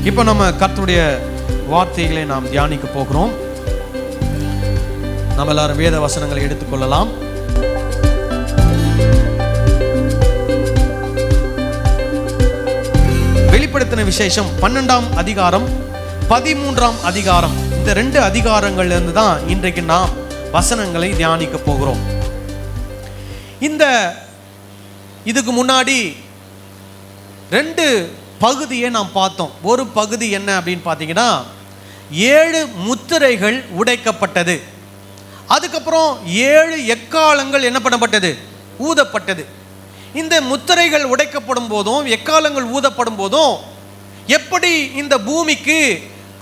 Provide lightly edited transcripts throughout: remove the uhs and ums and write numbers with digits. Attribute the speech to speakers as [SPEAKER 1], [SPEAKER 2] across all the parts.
[SPEAKER 1] இப்போ நம்ம கர்த்தருடைய வார்த்தைகளை நாம் தியானிக்க போகிறோம். நம்ம எல்லாரும் வேத வசனங்களை எடுத்துக்கொள்ளலாம். வெளிப்படுத்தின விசேஷம் 12ஆம் அதிகாரம் 13ஆம் அதிகாரம், இந்த 2 அதிகாரங்கள்ல இருந்து தான் இன்றைக்கு நாம் வசனங்களை தியானிக்க போகிறோம். இதுக்கு முன்னாடி 2 பகுதியை நாம் பார்த்தோம். ஒரு பகுதி என்ன அப்படின்னு பார்த்தீங்கன்னா, 7 முத்திரைகள் உடைக்கப்பட்டது. அதுக்கப்புறம் 7 எக்காலங்கள் என்ன பண்ணப்பட்டது? ஊதப்பட்டது. இந்த முத்திரைகள் உடைக்கப்படும் போதும் எக்காலங்கள் ஊதப்படும் போதும் எப்படி இந்த பூமிக்கு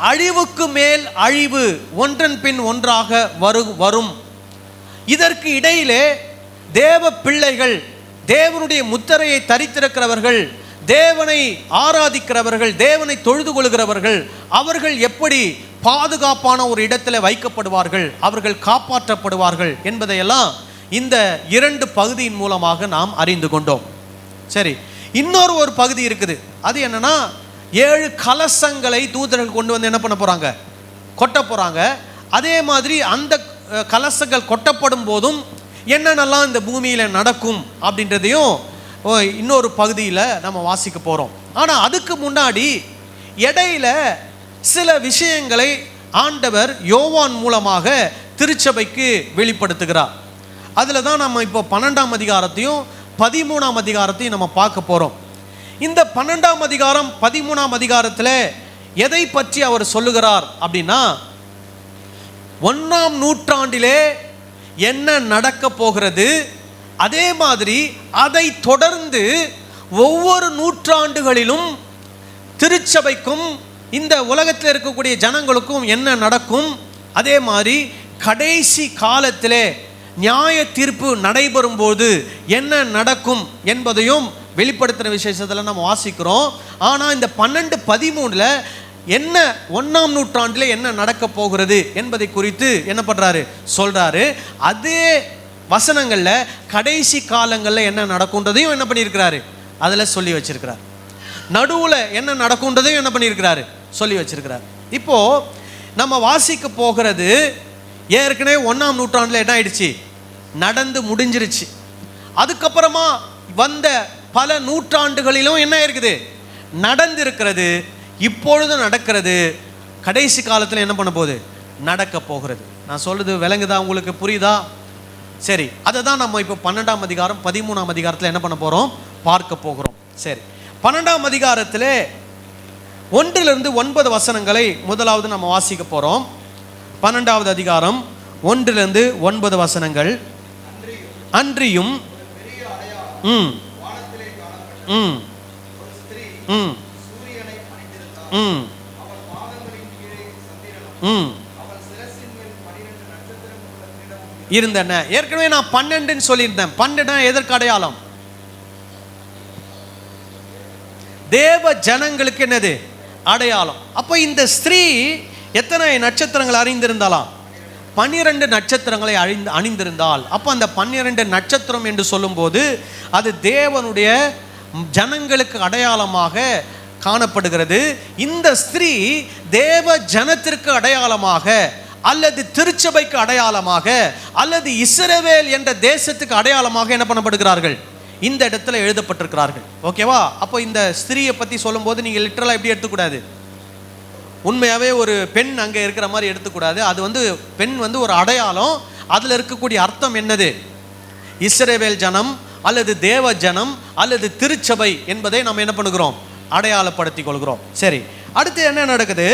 [SPEAKER 1] அழிவுக்கு மேல் அழிவு ஒன்றன் பின் ஒன்றாக வரும். இதற்கு இடையிலே தேவ பிள்ளைகள், தேவனுடைய முத்திரையை தரித்திருக்கிறவர்கள், தேவனை ஆராதிக்கிறவர்கள், தேவனை தொழுது கொள்கிறவர்கள், அவர்கள் எப்படி பாதுகாப்பான ஒரு இடத்துல வைக்கப்படுவார்கள், அவர்கள் காப்பாற்றப்படுவார்கள் என்பதையெல்லாம் இந்த 2 பகுதியின் மூலமாக நாம் அறிந்து கொண்டோம். சரி, இன்னொரு பகுதி இருக்குது. அது என்னன்னா, 7 கலசங்களை தூதர்கள் கொண்டு வந்து என்ன பண்ண போறாங்க? கொட்ட போறாங்க. அதே மாதிரி அந்த கலசங்கள் கொட்டப்படும் போதும் என்னென்னலாம் இந்த பூமியில நடக்கும் அப்படின்றதையும் இன்னொரு பகுதியில் நம்ம வாசிக்க போகிறோம். ஆனால் அதுக்கு முன்னாடி இடையில சில விஷயங்களை ஆண்டவர் யோவான் மூலமாக திருச்சபைக்கு வெளிப்படுத்துகிறார். அதில் தான் நம்ம இப்போ 12ஆம் அதிகாரத்தையும் 13ஆம் அதிகாரத்தையும் நம்ம பார்க்க போகிறோம். இந்த 12ஆம் அதிகாரம் 13ஆம் அதிகாரத்தில் எதை பற்றி அவர் சொல்லுகிறார் அப்படின்னா, 1ஆம் நூற்றாண்டிலே என்ன நடக்க போகிறது, அதே மாதிரி அதை தொடர்ந்து ஒவ்வொரு நூற்றாண்டுகளிலும் திருச்சபைக்கும் இந்த உலகத்தில் இருக்கக்கூடிய ஜனங்களுக்கும் என்ன நடக்கும், அதே மாதிரி கடைசி காலத்திலே நியாய தீர்ப்பு நடைபெறும் போது என்ன நடக்கும் என்பதையும் வெளிப்படுத்தின விசேஷத்தில் நம்ம வாசிக்கிறோம். ஆனால் இந்த 12-13 என்ன 1ஆம் நூற்றாண்டில் என்ன நடக்க போகிறது என்பதை குறித்து என்ன பண்றாரு? சொல்றாரு. அதே வசனங்களில் கடைசி காலங்களில் என்ன நடக்கும்ன்றதையும் என்ன பண்ணியிருக்கிறாரு? அதில் சொல்லி வச்சிருக்கிறார். நடுவில் என்ன நடக்கும்ன்றதையும் என்ன பண்ணியிருக்கிறாரு? சொல்லி வச்சிருக்கிறார். இப்போ நம்ம வாசிக்க போகிறது ஏற்கனவே 1ஆம் நூற்றாண்டில் என்ன ஆயிடுச்சு? நடந்து முடிஞ்சிருச்சு. அதுக்கப்புறமா வந்த பல நூற்றாண்டுகளிலும் என்ன இருக்குது? நடந்திருக்கிறது, இப்பொழுது நடக்கிறது, கடைசி காலத்தில் என்ன பண்ண போகுது? நடக்க போகிறது. நான் சொல்றது விளங்குதா? உங்களுக்கு புரியுதா? சரி, அதை தான் நம்ம இப்போ 12ஆம் அதிகாரம் 13ஆம் அதிகாரத்தில் என்ன பண்ண போகிறோம்? பார்க்க போகிறோம். சரி, 12ஆம் அதிகாரத்தில் 1 to 9 வசனங்களை முதலாவது நம்ம வாசிக்க போகிறோம். 12ஆவது அதிகாரம் 1 to 9 வசனங்கள். அன்றியும் இருந்தன. ஏற்கனவே நான் 12 சொல்லியிருந்தேன். 12 எதற்கு அடையாளம்? தேவ ஜனங்களுக்கு என்னது? அடையாளம். அப்போ இந்த ஸ்திரீ எத்தனை நட்சத்திரங்களை அறிந்திருந்தாலாம்? 12 நட்சத்திரங்களை அணிந்திருந்தால். அப்போ அந்த 12 நட்சத்திரம் என்று சொல்லும்போது அது தேவனுடைய ஜனங்களுக்கு அடையாளமாக காணப்படுகிறது. இந்த ஸ்திரீ தேவ ஜனத்திற்கு அடையாளமாக, அல்லது திருச்சபைக்கு அடையாளமாக, அல்லது இஸ்ரவேல் என்ற தேசத்துக்கு அடையாளமாக என்ன பண்ணப்படுகிறார்கள்? இந்த இடத்துல எழுதப்பட்டிருக்கிறார்கள். ஓகேவா? அப்போ இந்த ஸ்திரீயை பற்றி சொல்லும்போது நீங்கள் லிட்டரலாக எப்படி எடுத்துக்கூடாது? உண்மையாகவே ஒரு பெண் அங்கே இருக்கிற மாதிரி எடுத்துக்கூடாது. அது பெண் ஒரு அடையாளம். அதில் இருக்கக்கூடிய அர்த்தம் என்னது? இஸ்ரவேல் ஜனம் அல்லது தேவ ஜனம் அல்லது திருச்சபை என்பதை நம்ம என்ன பண்ணுகிறோம்? அடையாளப்படுத்தி கொள்கிறோம். சரி, அடுத்து என்ன நடக்குது?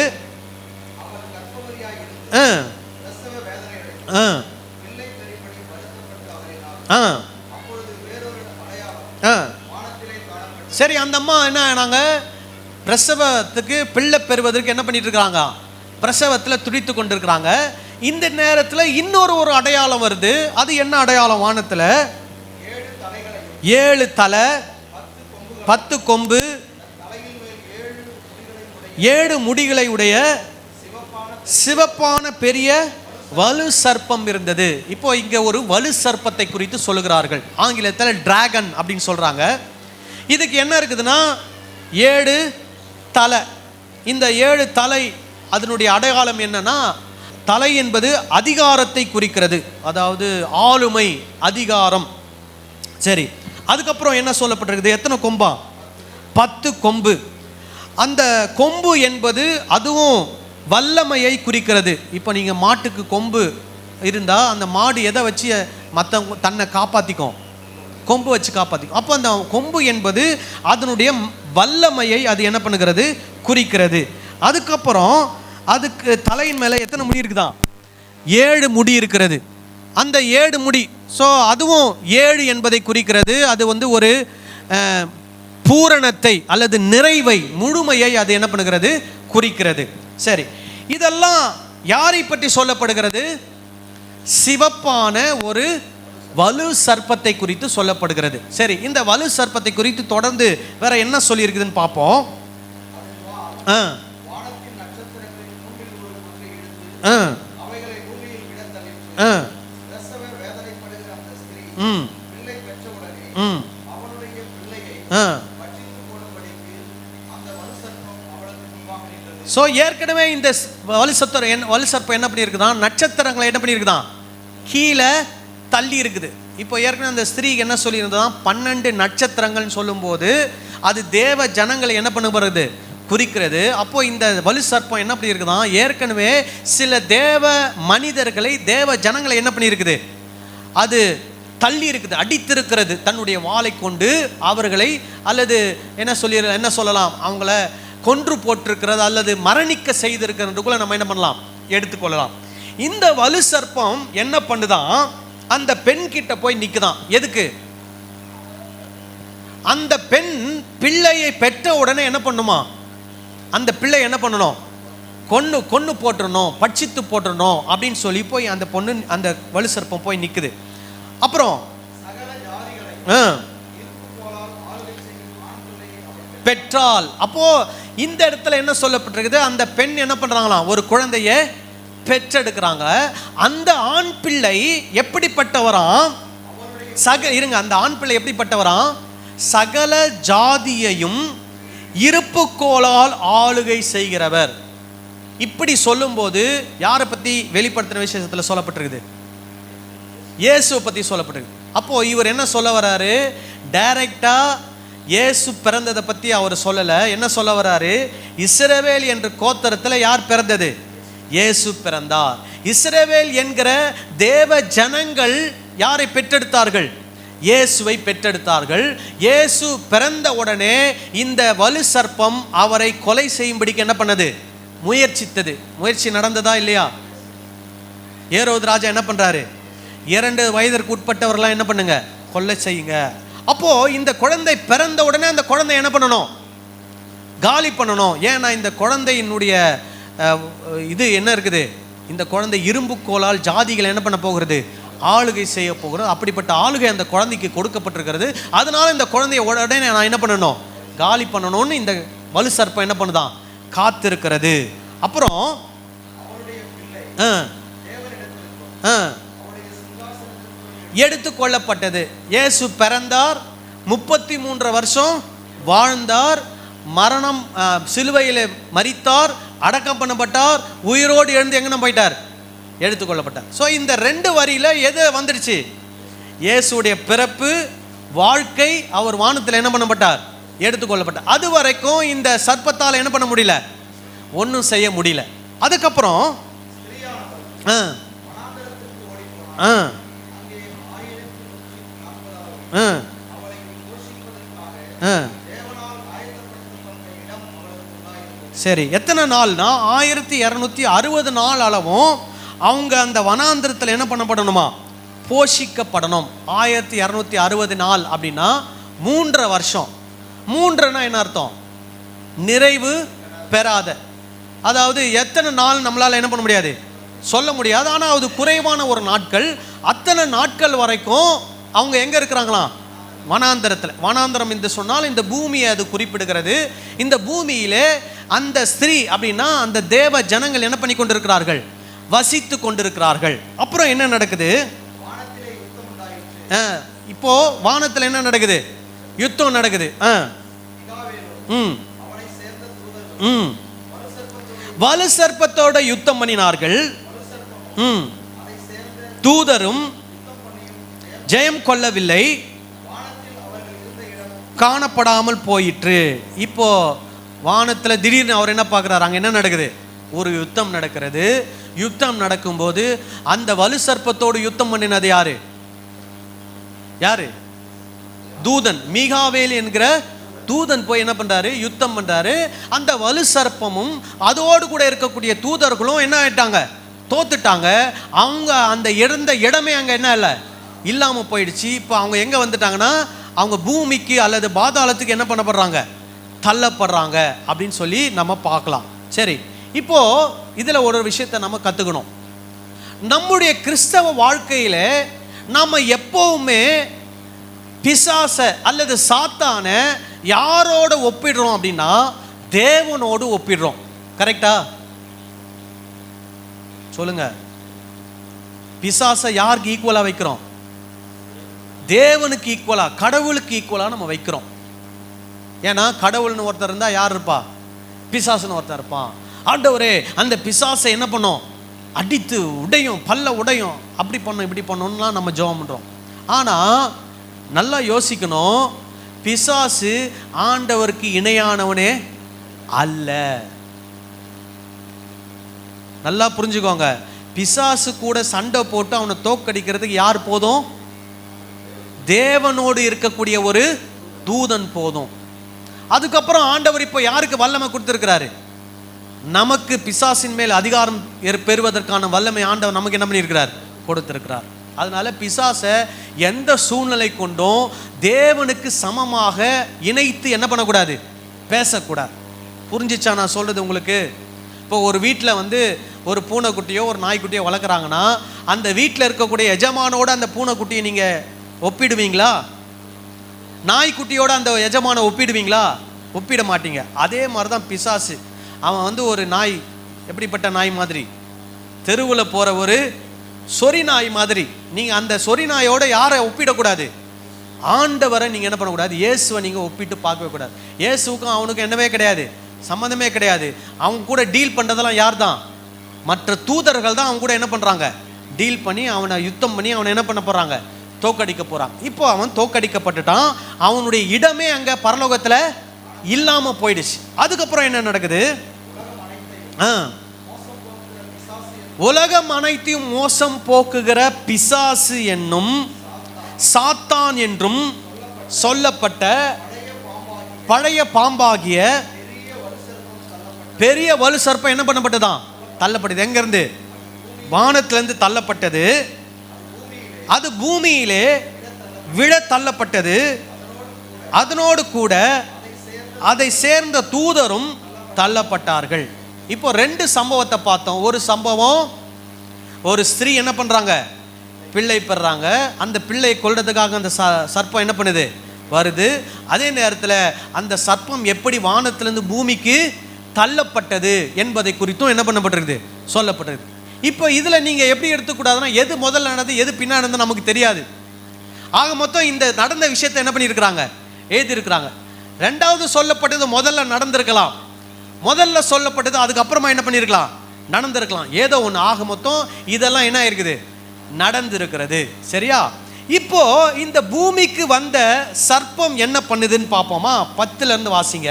[SPEAKER 1] சரி, அந்த அம்மா என்ன ஆனாங்க? பிரசவத்துக்கு பிள்ளை பெறுவதற்கு என்ன பண்ணிட்டு இருக்காங்க? பிரசவத்தில் துடித்து கொண்டிருக்கிறாங்க. இந்த நேரத்தில் இன்னொரு அடையாளம் வருது. அது என்ன அடையாளம்? வானத்தில் 7 தலை, 10 கொம்பு, 7 முடிகளை உடைய சிவப்பான பெரிய வலு சர்ப்பம் இருந்தது. இப்போ இங்க ஒரு வலு சர்ப்பத்தை குறித்து சொல்லுகிறார்கள். ஆங்கிலத்தில் டிராகன் அப்படின்னு சொல்றாங்க. இதுக்கு என்ன இருக்குதுன்னா 7 தலை, இந்த 7 தலை அதனுடைய அடையாளம் என்னன்னா, தலை என்பது அதிகாரத்தை குறிக்கிறது, அதாவது ஆளுமை, அதிகாரம். சரி, அதுக்கப்புறம் என்ன சொல்லப்பட்டிருக்குது? எத்தனை கொம்பா? 10 கொம்பு. அந்த கொம்பு என்பது அதுவும் வல்லமையை குறிக்கிறது. இப்போ நீங்கள் மாட்டுக்கு கொம்பு இருந்தால் அந்த மாடு எதை வச்சு தன்னை காப்பாற்றிக்கும்? கொம்பு வச்சு காப்பாற்றிக்கும். அப்போ அந்த கொம்பு என்பது அதனுடைய வல்லமையை அது என்ன பண்ணுகிறது? குறிக்கிறது. அதுக்கப்புறம் அதுக்கு தலையின் மேலே எத்தனை முடி இருக்குதான்? 7 முடி இருக்கிறது. அந்த 7 முடி, ஸோ அதுவும் 7 என்பதை குறிக்கிறது. அது ஒரு பூரணத்தை அல்லது நிறைவை, முழுமையை அது என்ன பண்ணுகிறது? குறிக்கிறது. சரி, இதெல்லாம் யாரை பற்றி சொல்லப்படுகிறது? சிவப்பான ஒரு வலு சர்ப்பத்தை குறித்து சொல்லப்படுகிறது. சரி, இந்த வலு சர்ப்பத்தை குறித்து தொடர்ந்து வேற என்ன சொல்லி இருக்குதுன்னு பார்ப்போம். ஸோ ஏற்கனவே இந்த வலு சர்ப்பம் என்ன பண்ணியிருக்குதான்? நட்சத்திரங்களை என்ன பண்ணியிருக்குதான்? கீழே தள்ளி இருக்குது. இப்போ ஏற்கனவே அந்த ஸ்திரீக்கு என்ன சொல்லியிருந்ததான்? 12 நட்சத்திரங்கள்னு சொல்லும்போது அது தேவ ஜனங்களை என்ன பண்ணுறது? குறிக்கிறது. அப்போ இந்த வலு சர்ப்பம் என்ன பண்ணியிருக்குதான்? ஏற்கனவே சில தேவ மனிதர்களை, தேவ ஜனங்களை என்ன பண்ணியிருக்குது? அது தள்ளி இருக்குது, அடித்திருக்கிறது தன்னுடைய வாளை கொண்டு அவர்களை, அல்லது என்ன சொல்லலாம், அவங்கள கொன்று போட்டிருக்கிறது அல்லது மரணிக்க செய்திருக்கிறதுக்குள்ள நம்ம என்ன பண்ணலாம்? எடுத்துக்கொள்ளலாம். இந்த வலு சர்ப்பம் என்ன பண்ணுதான்? அந்த பெண் கிட்ட போய் நிக்குதான். எதுக்கு? அந்த பெண் பிள்ளையை பெற்ற உடனே என்ன பண்ணுமா? அந்த பிள்ளை என்ன பண்ணணும்? கொன்னு போட்டுறணும், பட்சித்து போட்டுறணும் அப்படின்னு சொல்லி போய் அந்த பொண்ணு, அந்த வலு சர்ப்பம் போய் நிக்குது. அப்புறம் பெற்றால், அப்போ இந்த இடத்துல என்ன சொல்லப்பட்டிருக்குது? அந்த பெண் என்ன பண்றாங்களாம்? ஒரு குழந்தைய பெற்றெடுக்கிறாங்க. அந்த ஆண் பிள்ளை எப்படிப்பட்டவராம்? அந்த ஆண் பிள்ளை எப்படிப்பட்டவராம்? சகல ஜாதியையும் இருப்பு கோலால் ஆளுகை செய்கிறவர். இப்படி சொல்லும்போது யாரை பத்தி வெளிப்படுத்தின விசேஷத்தில் சொல்லப்பட்டிருக்குது? இயேசுவை பத்தி சொல்லப்பட்டிருக்கு. அப்போ இவர் என்ன சொல்ல வராரு? டைரக்டா இயேசு பிறந்ததை பத்தி அவர் சொல்லல. என்ன சொல்ல வராரு? இஸ்ரவேல் என்ற கோத்திரத்தில் யார் பிறந்தது? இயேசு பிறந்தார். இஸ்ரவேல் என்கிற தேவ ஜனங்கள் யாரை பெற்றெடுத்தார்கள்? இயேசுவை பெற்றெடுத்தார்கள். இயேசு பிறந்த உடனே இந்த வலு சர்ப்பம் அவரை கொலை செய்யும்படிக்கு என்ன பண்ணது? முயற்சித்தது. முயற்சி நடந்ததா இல்லையா? ஏரோது ராஜா என்ன பண்றாரு? 2 வயதிற்கு உட்பட்டவர்களாம் என்ன பண்ணுங்க? கொலை செய்யுங்க. அப்போ இந்த குழந்தை பிறந்த உடனே அந்த குழந்தை என்ன பண்ணணும்? காலி பண்ணணும். ஏன்னா இந்த குழந்தையினுடைய இது என்ன இருக்குது? இந்த குழந்தை இரும்பு கோலால் ஜாதிகளை என்ன பண்ண போகிறது? ஆளுகை செய்ய போகிறது. அப்படிப்பட்ட ஆளுகை அந்த குழந்தைக்கு கொடுக்கப்பட்டிருக்கிறது. அதனால இந்த குழந்தைய உடனே நான் என்ன பண்ணணும்? காலி பண்ணணும்னு இந்த வலு சர்ப்பம் என்ன பண்ணுதான்? காத்திருக்கிறது. அப்புறம் எடுத்துக்கொள்ளப்பட்டது. இயேசு பிறந்தார், 33 வருஷம் வாழ்ந்தார், மரணம், சிலுவையில் மரித்தார், அடக்கம் பண்ணப்பட்டார், உயிரோடு எழுந்து எங்கே போயிட்டார்? எடுத்துக்கொள்ளப்பட்டார். ஸோ இந்த 2 வரியில எது வந்துடுச்சு? இயேசுடைய பிறப்பு, வாழ்க்கை, அவர் வானத்தில் என்ன பண்ணப்பட்டார்? எடுத்துக்கொள்ளப்பட்டார். அது வரைக்கும் இந்த சர்ப்பத்தால் என்ன பண்ண முடியல? ஒன்றும் செய்ய முடியல. அதுக்கப்புறம் சரி, எத்தனை நாள்னா 1260 நாள் அளவும் அவங்க அந்த வனாந்திரத்தில் என்ன பண்ணப்படணுமா? போஷிக்கப்படணும். 1260 நாள் அப்படின்னா 3.5 வருஷம். 3ன்னா என்ன அர்த்தம்? நிறைவு பெறாத. அதாவது எத்தனை நாள் நம்மளால் என்ன பண்ண முடியாது? சொல்ல முடியாது. ஆனால் அது குறைவான ஒரு நாட்கள். அத்தனை நாட்கள் வரைக்கும் அவங்க எங்கே இருக்கிறாங்களாம்? வனாந்தரத்தில். வனாந்தரம் என்று சொன்னால் இந்த பூமியை அது குறிப்பிடுகிறது. இந்த பூமியிலே அந்த ஸ்திரீ அப்படின்னா அந்த தேவ ஜனங்கள் என்ன பண்ணி கொண்டிருக்கிறார்கள்? வசித்து கொண்டிருக்கிறார்கள். அப்புறம் என்ன நடக்குது? இப்போ வானத்தில் என்ன நடக்குது? யுத்தம் நடக்குது. வலு சர்ப்பத்தோட யுத்தம் பண்ணினார்கள். தூதரும் ஜெயம் கொள்ளவில்லை, காணப்படாமல் போயிற்று. இப்போ வானத்துல திடீர்னு அவர் என்ன பார்க்கிறார்? அங்க என்ன நடக்குது? ஒரு யுத்தம் நடக்கிறது. யுத்தம் நடக்கும்போது அந்த வலு சர்ப்பத்தோடு யுத்தம் பண்ணினது யாரு? யாரு? தூதன். மீகாவேல் என்கிற தூதன் போய் என்ன பண்றாரு? யுத்தம் பண்றாரு. அந்த வலு சர்ப்பமும் அதோடு கூட இருக்கக்கூடிய தூதர்களும் என்ன ஆயிட்டாங்க? தோத்துட்டாங்க. அவங்க அந்த இருந்த இடமே அங்க என்ன இல்லை, இல்லாம போயிடுச்சு. இப்போ அவங்க எங்க வந்துட்டாங்கன்னா, அவங்க பூமிக்கு அல்லது பாதாளத்துக்கு என்ன பண்ணப்படுறாங்க? தள்ளப்படுறாங்க அப்படின்னு சொல்லி நம்ம பார்க்கலாம். சரி, இப்போ இதுல ஒரு விஷயத்தை நம்ம கத்துக்கணும். நம்முடைய கிறிஸ்தவ வாழ்க்கையில நம்ம எப்பவுமே பிசாச அல்லது சாத்தான யாரோட ஒப்பிடுறோம் அப்படின்னா, தேவனோடு ஒப்பிடுறோம். கரெக்டா? சொல்லுங்க. பிசாச யாருக்கு ஈக்குவலா வைக்கிறோம்? தேவனுக்கு ஈக்குவலா, கடவுளுக்கு ஈக்குவலா நம்ம வைக்கிறோம். ஏன்னா கடவுள்னு ஒருத்தர் இருந்தா யார் இருப்பா? பிசாசுன்னு ஒருத்தர் இருப்பான். ஆண்டவரே அந்த பிசாசை என்ன பண்ணோம்? அடித்து உடையும், பல்ல உடையும், அப்படி பண்ணோம் இப்படி பண்ணோம்லாம் நம்ம ஜெபம் பண்றோம். ஆனா நல்லா யோசிக்கணும், பிசாசு ஆண்டவருக்கு இணையானவனே அல்ல. நல்லா புரிஞ்சுக்கோங்க. பிசாசு கூட சண்டை போட்டு அவனை தோக்கடிக்கிறதுக்கு யார் போதும்? தேவனோடு இருக்கக்கூடிய ஒரு தூதன் போதும். அதுக்கப்புறம் ஆண்டவர் இப்போ யாருக்கு வல்லமை கொடுத்திருக்கிறாரு? நமக்கு பிசாசின் மேல் அதிகாரம் பெறுவதற்கான வல்லமை ஆண்டவர் நமக்கு என்ன பண்ணியிருக்கிறார்? கொடுத்திருக்கிறார். அதனால பிசாசை எந்த சூழ்நிலை கொண்டும் தேவனுக்கு சமமாக இணைத்து என்ன பண்ணக்கூடாது? பேசக்கூடாது. புரிஞ்சிச்சா நான் சொல்றது உங்களுக்கு? இப்போ ஒரு வீட்டில் ஒரு பூனைக்குட்டியோ ஒரு நாய்க்குட்டியோ வளர்க்குறாங்கன்னா, அந்த வீட்டில் இருக்கக்கூடிய எஜமானோட அந்த பூனைக்குட்டியை நீங்கள் ஒப்பிடுவீங்களா? நாய்க்குட்டியோட அந்த எஜமான ஒப்பிடுவீங்களா? ஒப்பிட மாட்டீங்க. அதே மாதிரி தான் பிசாசு. அவன் ஒரு நாய், எப்படிப்பட்ட நாய் மாதிரி? தெருவில் போகிற ஒரு சொறி நாய் மாதிரி. நீங்கள் அந்த சொறி நாயோட யாரை ஒப்பிடக்கூடாது? ஆண்டவரை நீங்கள் என்ன பண்ணக்கூடாது? இயேசுவை நீங்கள் ஒப்பிட்டு பார்க்கவே கூடாது. இயேசுக்கும் அவனுக்கும் என்னவே கிடையாது, சம்மந்தமே கிடையாது. அவங்க கூட டீல் பண்ணுறதெல்லாம் யார் தான்? மற்ற தூதர்கள் தான் அவங்க கூட என்ன பண்ணுறாங்க? டீல் பண்ணி அவனை யுத்தம் பண்ணி அவனை என்ன பண்ண போகிறாங்க? தோக்கடிக்க போகிறான். இப்போ அவன் தோக்கடிக்கப்பட்டுட்டான். அவனுடைய இடமே அங்கே பரலோகத்தில் இல்லாமல் போயிடுச்சு. அதுக்கப்புறம் என்ன நடக்குது? உலகம் அனைத்தையும் மோசம் போக்குகிற பிசாசு என்னும் சாத்தான் என்றும் சொல்லப்பட்ட பழைய பாம்பாகிய பெரிய வலு சர்ப்பம் என்ன பண்ணப்பட்டதான்? தள்ளப்பட்டது. எங்க இருந்து? வானத்திலிருந்து தள்ளப்பட்டது. அது பூமியிலே விழ தள்ளப்பட்டது. அதனோடு கூட அதை சேர்ந்த தூதரும் தள்ளப்பட்டார்கள். இப்போ ரெண்டு சம்பவத்தை பார்த்தோம். ஒரு சம்பவம், ஒரு ஸ்திரீ என்ன பண்றாங்க? பிள்ளை பெறாங்க. அந்த பிள்ளை கொல்றதுக்காக அந்த சர்ப்பம் என்ன பண்ணுது? வருது. அதே நேரத்தில் அந்த சர்ப்பம் எப்படி வானத்திலிருந்து பூமிக்கு தள்ளப்பட்டது என்பதை குறித்தும் என்ன பண்ணப்பட்டிருக்குது? சொல்லப்பட்டிருக்கு. இப்போ இதில் நீங்கள் எப்படி எடுத்துக்கூடாதுன்னா, எது முதல்ல நடந்தது எது பின்னாடி நடந்தது நமக்கு தெரியாது. ஆக மொத்தம் இந்த நடந்த விஷயத்தை என்ன பண்ணியிருக்கிறாங்க? எழுதியிருக்கிறாங்க. ரெண்டாவது சொல்லப்பட்டது முதல்ல நடந்திருக்கலாம், முதல்ல சொல்லப்பட்டது அதுக்கப்புறமா என்ன பண்ணியிருக்கலாம்? நடந்திருக்கலாம். ஏதோ ஒன்று. ஆக மொத்தம் இதெல்லாம் என்ன இருக்குது? நடந்திருக்கிறது. சரியா? இப்போ இந்த பூமிக்கு வந்த சர்ப்பம் என்ன பண்ணுதுன்னு பார்ப்போமா? 10ல இருந்து வாசிங்க.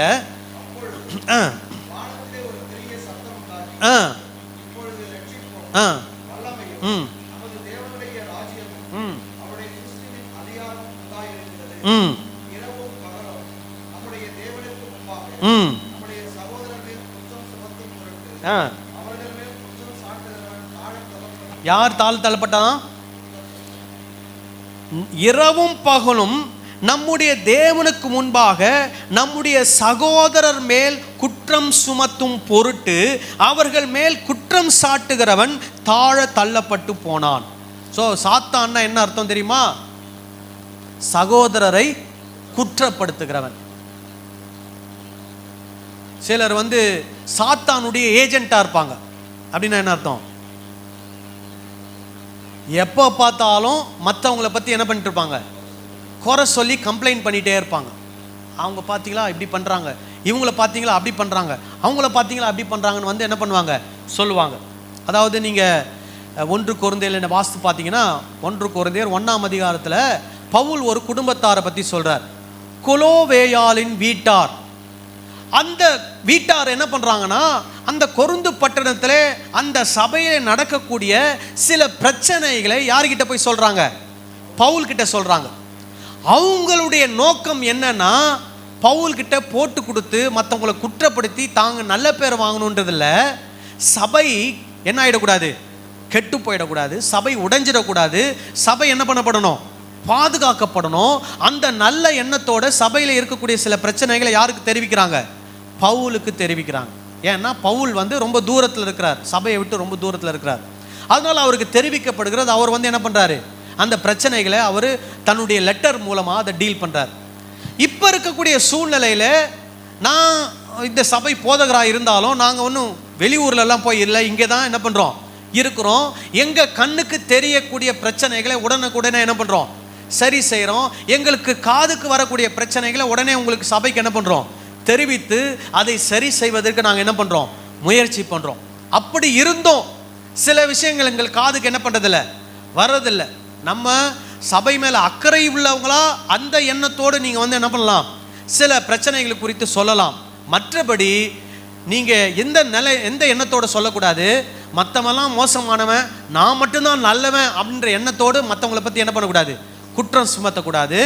[SPEAKER 1] யார் தள்ளப்பட்டான்? இரவும் பகலும் நம்முடைய தேவனுக்கு முன்பாக நம்முடைய சகோதரர் மேல் குற்றம் சுமத்தும் பொருட்டு அவர்கள் மேல் குற்றம் சாட்டுகிறவன் தாழ தள்ளப்பட்டு போனான். ஸோ சாத்தான்னா என்ன அர்த்தம் தெரியுமா? சகோதரரை குற்றப்படுத்துகிறவன். சிலர் சாத்தானுடைய ஏஜென்ட்டா இருப்பாங்க. அப்படின்னா என்ன அர்த்தம்? எப்போ பார்த்தாலும் மற்றவங்களை பற்றி என்ன பண்ணிட்டு இருப்பாங்க? குறை சொல்லி கம்ப்ளைண்ட் பண்ணிகிட்டே இருப்பாங்க. அவங்க பார்த்தீங்களா இப்படி பண்ணுறாங்க, இவங்கள பார்த்தீங்களா அப்படி பண்ணுறாங்க, அவங்கள பார்த்தீங்களா அப்படி பண்ணுறாங்கன்னு வந்து என்ன பண்ணுவாங்க சொல்லுவாங்க. அதாவது நீங்கள் 1 கொரிந்தியர் வாஸ்து பார்த்தீங்கன்னா 1 கொரிந்தியர் 1ஆம் அதிகாரத்தில் பவுல் ஒரு குடும்பத்தாரை பற்றி சொல்கிறார். கொலோவேயாளின் வீட்டார். அந்த வீட்டார் என்ன பண்ணுறாங்கன்னா அந்த கொரிந்து பட்டணத்தில் அந்த சபையில் நடக்கக்கூடிய சில பிரச்சனைகளை யார்கிட்ட போய் சொல்கிறாங்க, பவுல்கிட்ட சொல்கிறாங்க. அவங்களுடைய நோக்கம் என்னன்னா பவுல்கிட்ட போட்டு கொடுத்து மற்றவங்களை குற்றப்படுத்தி தாங்க நல்ல பேர் வாங்கணுன்றதில்ல. சபை என்ன ஆகிடக்கூடாது, கெட்டு போயிடக்கூடாது, சபை உடைஞ்சிடக்கூடாது, சபை என்ன பண்ணப்படணும், பாதுகாக்கப்படணும். அந்த நல்ல எண்ணத்தோட சபையில் இருக்கக்கூடிய சில பிரச்சனைகளை யாருக்கு தெரிவிக்கிறாங்க, பவுலுக்கு தெரிவிக்கிறாங்க. ஏன்னா பவுல் வந்து ரொம்ப தூரத்தில் இருக்கிறார், சபையை விட்டு ரொம்ப தூரத்தில் இருக்கிறார். அதனால அவருக்கு தெரிவிக்கப்படுகிறது. அவர் வந்து என்ன பண்ணுறாரு, அந்த பிரச்சனைகளை அவர் தன்னுடைய லெட்டர் மூலமாக அதை டீல் பண்ணுறார். இப்போ இருக்கக்கூடிய சூழ்நிலையில் நான் இந்த சபை போதகராக இருந்தாலும் நாங்கள் ஒன்றும் வெளியூர்லலாம் போய் இல்லை, இங்கே தான் என்ன பண்ணுறோம் இருக்கிறோம். எங்கள் கண்ணுக்கு தெரியக்கூடிய பிரச்சனைகளை உடனுக்குடனே என்ன பண்ணுறோம், சரி செய்கிறோம். எங்களுக்கு காதுக்கு வரக்கூடிய பிரச்சனைகளை உடனே உங்களுக்கு சபைக்கு என்ன பண்ணுறோம், தெரிவித்து அதை சரி செய்வதற்கு நாங்கள் என்ன பண்ணுறோம், முயற்சி பண்ணுறோம். அப்படி இருந்தோம் சில விஷயங்கள் எங்கள் காதுக்கு என்ன பண்ணுறதில்ல, வர்றதில்லை. நம்ம சபை மேலே அக்கறை உள்ளவங்களா அந்த எண்ணத்தோடு நீங்கள் வந்து என்ன பண்ணலாம், சில பிரச்சனைகள் குறித்து சொல்லலாம். மற்றபடி நீங்கள் எந்த எண்ணத்தோடு சொல்லக்கூடாது, மற்றவெல்லாம் மோசமானவன் நான் மட்டும்தான் நல்லவன் அப்படின்ற எண்ணத்தோடு மற்றவங்களை பற்றி என்ன பண்ணக்கூடாது, குற்றம் சுமத்தக்கூடாது.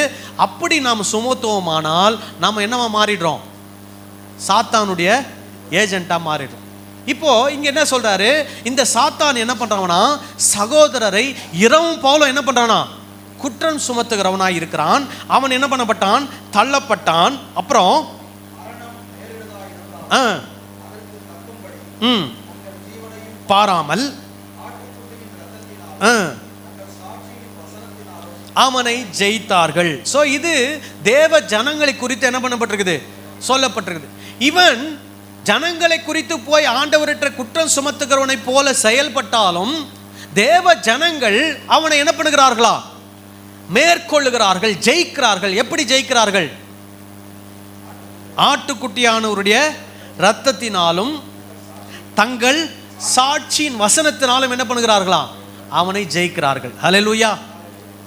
[SPEAKER 1] அப்படி நாம் சுமத்துவோமானால் நாம் என்னவா மாறிடுறோம், சாத்தானுடைய ஏஜென்ட்டாக மாறிடுறோம். இப்போ இங்க என்ன சொல்றாரு, இந்த சாத்தான் என்ன பண்றானா சகோதரரை இரவும் பவுலும் என்ன பண்றானா குற்றம் சுமத்துகிறவனாய் இருக்கிறான். அவன் என்ன பண்ணப்பட்டான், தள்ளப்பட்டான். அப்புறம் பாராமல் அவனை ஜெயித்தார்கள். சோ இது தேவ ஜனங்களை குறித்து என்ன பண்ணப்பட்டிருக்குது, சொல்லப்பட்டிருக்குது. இவன் ஜனங்களை குறித்து போய் ஆண்டவர்கிட்ட குற்றம் சுமத்துகிறவனை போல செயல்பட்டாலும் தேவ ஜனங்கள் அவனை என்ன பண்ணுகிறார்களா, மேற்கொள்ளுகிறார்கள், ஜெயிக்கிறார்கள். எப்படி ஜெயிக்கிறார்கள், ஆட்டுக்குட்டியானவருடைய இரத்தத்தினாலும் தங்கள் சாட்சியின் வசனத்தினாலும் என்ன பண்ணுகிறார்களாம், அவனை ஜெயிக்கிறார்கள். ஹல்லேலூயா.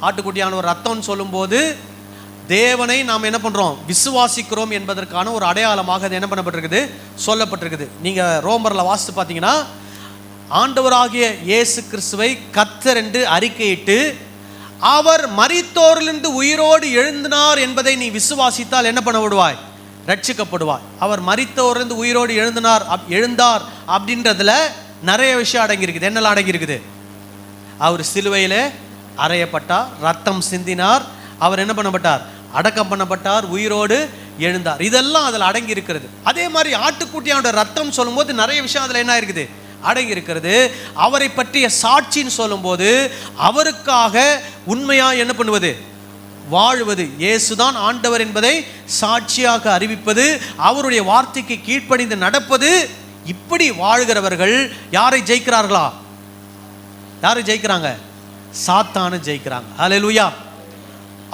[SPEAKER 1] ஆட்டுக்குட்டியானவர் ரத்தம்னு சொல்லும்போது தேவனை நாம் என்ன பண்ணுறோம், விசுவாசிக்கிறோம் என்பதற்கான ஒரு அடையாளமாக அது என்ன பண்ணப்பட்டிருக்குது, சொல்லப்பட்டிருக்குது. நீங்கள் ரோமரில் வாசித்து பார்த்தீங்கன்னா ஆண்டவராகிய இயேசு கிறிஸ்துவை கர்த்தர் என்று அறிக்கையிட்டு அவர் மரித்தோரிலிருந்து உயிரோடு எழுந்தினார் என்பதை நீ விசுவாசித்தால் என்ன பண்ண விடுவாய், ரட்சிக்கப்படுவாய். அவர் மரித்தோரிலிருந்து உயிரோடு எழுந்தார் அப்படின்றதுல நிறைய விஷயம் அடங்கியிருக்குது. என்னெல்லாம் அடங்கியிருக்குது, அவர் சிலுவையில் அறையப்பட்டார், ரத்தம் சிந்தினார், அவர் என்ன பண்ணப்பட்டார், அடக்கம் பண்ணப்பட்டார், உயிரோடு எழுந்தார். இதெல்லாம் அதில் அடங்கி இருக்கிறது. அதே மாதிரி ஆட்டுக்குட்டியானோட ரத்தம் சொல்லும்போது நிறைய விஷயம் அதில் என்ன இருக்குது, அடங்கி இருக்கிறது. அவரை பற்றிய சாட்சின்னு சொல்லும்போது அவருக்காக உண்மையாக என்ன பண்ணுவது, வாழ்வது, இயேசுதான் ஆண்டவர் என்பதை சாட்சியாக அறிவிப்பது, அவருடைய வார்த்தைக்கு கீழ்ப்படிந்து நடப்பது. இப்படி வாழ்கிறவர்கள் யாரை ஜெயிக்கிறார்களா, யாரை ஜெயிக்கிறாங்க, சாத்தானை ஜெயிக்கிறாங்க. ஹல்லேலூயா.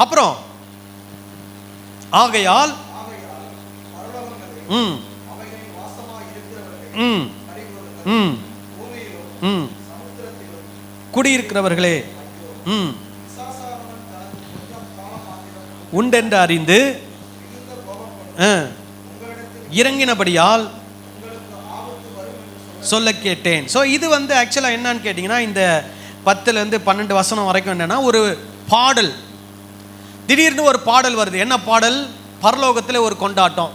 [SPEAKER 1] அப்புறம் ஆகையால் குடியிருக்கிறவர்களே உண்டென்று அறிந்து இறங்கினபடியால் சொல்ல கேட்டேன். ஸோ இது வந்து ஆக்சுவலாக என்னன்னு கேட்டிங்கன்னா இந்த 10 to 12 வசனம் வரைக்கும் என்னன்னா ஒரு பாடல். திடீர்னு ஒரு பாடல் வருது. என்ன பாடல், பரலோகத்தில் ஒரு கொண்டாட்டம்.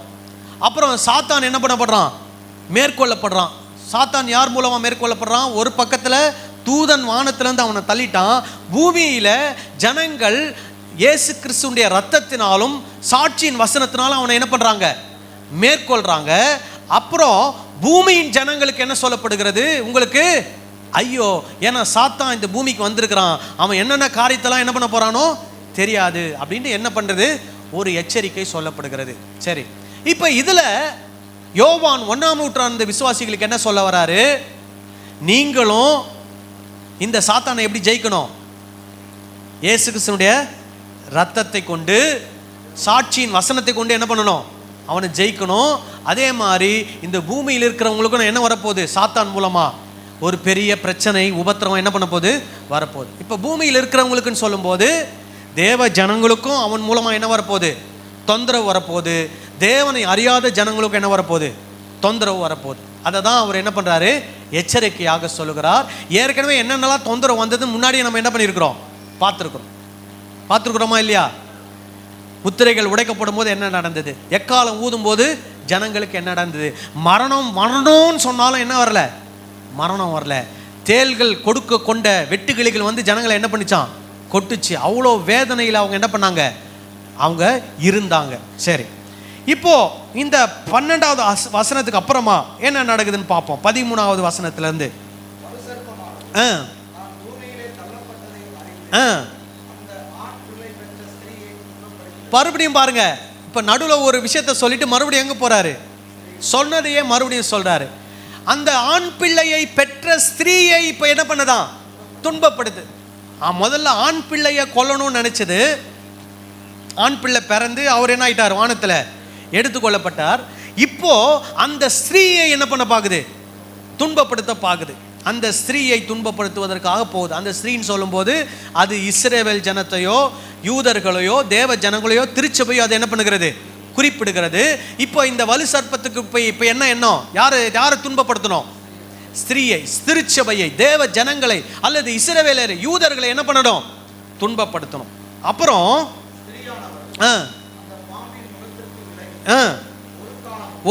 [SPEAKER 1] அப்புறம் சாத்தான் என்ன பண்ணப்படுறான், மேற்கொள்ளப்படுறான். சாத்தான் யார் மூலமாக மேற்கொள்ளப்படுறான், ஒரு பக்கத்தில் தூதன் வானத்திலேருந்து அவனை தள்ளிட்டான். பூமியில் ஜனங்கள் இயேசு கிறிஸ்துடைய ரத்தத்தினாலும் சாட்சியின் வசனத்தினாலும் அவனை என்ன பண்ணுறாங்க, மேற்கொள்கிறாங்க. அப்புறம் பூமியின் ஜனங்களுக்கு என்ன சொல்லப்படுகிறது, உங்களுக்கு ஐயோ, ஏன்னா சாத்தான் இந்த பூமிக்கு வந்திருக்கிறான், அவன் என்னென்ன காரியத்தெல்லாம் என்ன பண்ண போகிறானோ தெரியாது அப்படின்ட்டு என்ன பண்ணுறது, ஒரு எச்சரிக்கை சொல்லப்படுகிறது. சரி, இப்போ இதில் யோவான் 1ஆம் நூற்றாண்டு விசுவாசிகளுக்கு என்ன சொல்ல வராரு, நீங்களும் இந்த சாத்தானை எப்படி ஜெயிக்கணும், இயேசு கிறிஸ்துவினுடைய ரத்தத்தை கொண்டு சாட்சியின் வசனத்தை கொண்டு என்ன பண்ணணும், அவனை ஜெயிக்கணும். அதே மாதிரி இந்த பூமியில் இருக்கிறவங்களுக்கும் என்ன வரப்போகுது? சாத்தான் மூலமா ஒரு பெரிய பிரச்சனை, உபத்திரவம் என்ன பண்ண போகுது? வரப்போகுது. இப்போ பூமியில் இருக்கிறவங்களுக்குன்னு சொல்லும்போது தேவ ஜனங்களுக்கும் அவன் மூலமாக என்ன வரப்போகுது? தொந்தரவு வரப்போகுது. தேவனை அறியாத ஜனங்களுக்கும் என்ன வரப்போகுது? தொந்தரவு வரப்போகுது. அதை தான் அவர் என்ன பண்ணுறாரு? எச்சரிக்கையாக சொல்லுகிறார். ஏற்கனவே என்னென்னலாம் தொந்தரவு வந்தது முன்னாடியே நம்ம என்ன பண்ணியிருக்கிறோம்? பார்த்துருக்குறோமா இல்லையா? முத்திரைகள் உடைக்கப்படும் போது என்ன நடந்தது? எக்காலம் ஊதும் போது ஜனங்களுக்கு என்ன நடந்தது? மரணம்னு சொன்னாலும் என்ன வரல? மரணம் வரல. தேள்கள் கொடுக்க கொண்ட வெட்டுக்கிளிகள் வந்து ஜனங்களை என்ன பண்ணிச்சான்? கொட்டுச்சு. அவ்வளோ வேதனையில் அவங்க என்ன பண்ணாங்க? அவங்க இருந்தாங்க. சரி, இப்போ இந்த 12வது வசனத்துக்கு அப்புறமா என்ன நடக்குதுன்னு பார்ப்போம். 13வது வசனத்திலிருந்து மறுபடியும் பாருங்க. இப்ப நடுவில் ஒரு விஷயத்த சொல்லிட்டு மறுபடியும் எங்க போறாரு? சொன்னதையே மறுபடியும் சொல்றாரு. அந்த ஆண் பிள்ளையை பெற்ற ஸ்திரீயை இப்ப என்ன பண்ணதான்? துன்பப்படுது. முதல்ல ஆண் பிள்ளைய கொல்லணும்னு நினைச்சது. ஆண் பிள்ளை பிறந்து அவர் என்ன ஆயிட்டார்? வானத்துல எடுத்துக்கொள்ளப்பட்டார். இப்போ அந்த ஸ்திரீயை என்ன பண்ண பாக்குது? துன்பப்படுத்த பாக்குது. அந்த ஸ்திரீயை துன்பப்படுத்துவதற்காக போகுது. அந்த ஸ்திரீன்னு சொல்லும்போது அது இஸ்ரவேல் ஜனத்தையோ யூதர்களையோ தேவ ஜனங்களையோ திருச்சபையோ அது என்ன பண்ணுகிறது? குறிப்பிடுகிறது. இப்போ இந்த வலு சர்ப்பத்துக்கு இப்போ என்ன எண்ணம்? யாரை துன்பப்படுத்தணும்? ஸ்திரீயை, திருச்சபையை, தேவ ஜனங்களை அல்லது இஸ்ரவேலரை, யூதர்களை என்ன பண்ணணும்? துன்பப்படுத்தணும். அப்புறம்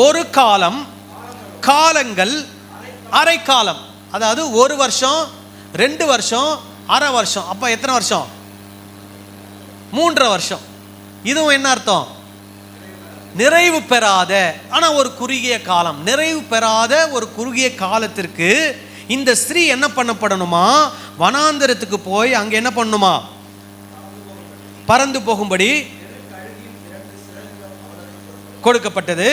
[SPEAKER 1] ஒரு காலம், காலங்கள், அரை காலம். அதாவது 1 வருஷம், 2 வருஷம், அரை வருஷம். அப்ப எத்தனை வருஷம்? 3.5 வருஷம். இதுவும் என்ன அர்த்தம்? நிறைவு பெறாத, ஆனா ஒரு குறுகிய காலம். நிறைவு பெறாத ஒரு குறுகிய காலத்திற்கு இந்த ஸ்திரீ என்ன பண்ணப்படணுமா? வனாந்தரத்துக்கு போய் அங்க என்ன பண்ணணுமா? பறந்து போகும்படி கொடுக்கப்பட்டது.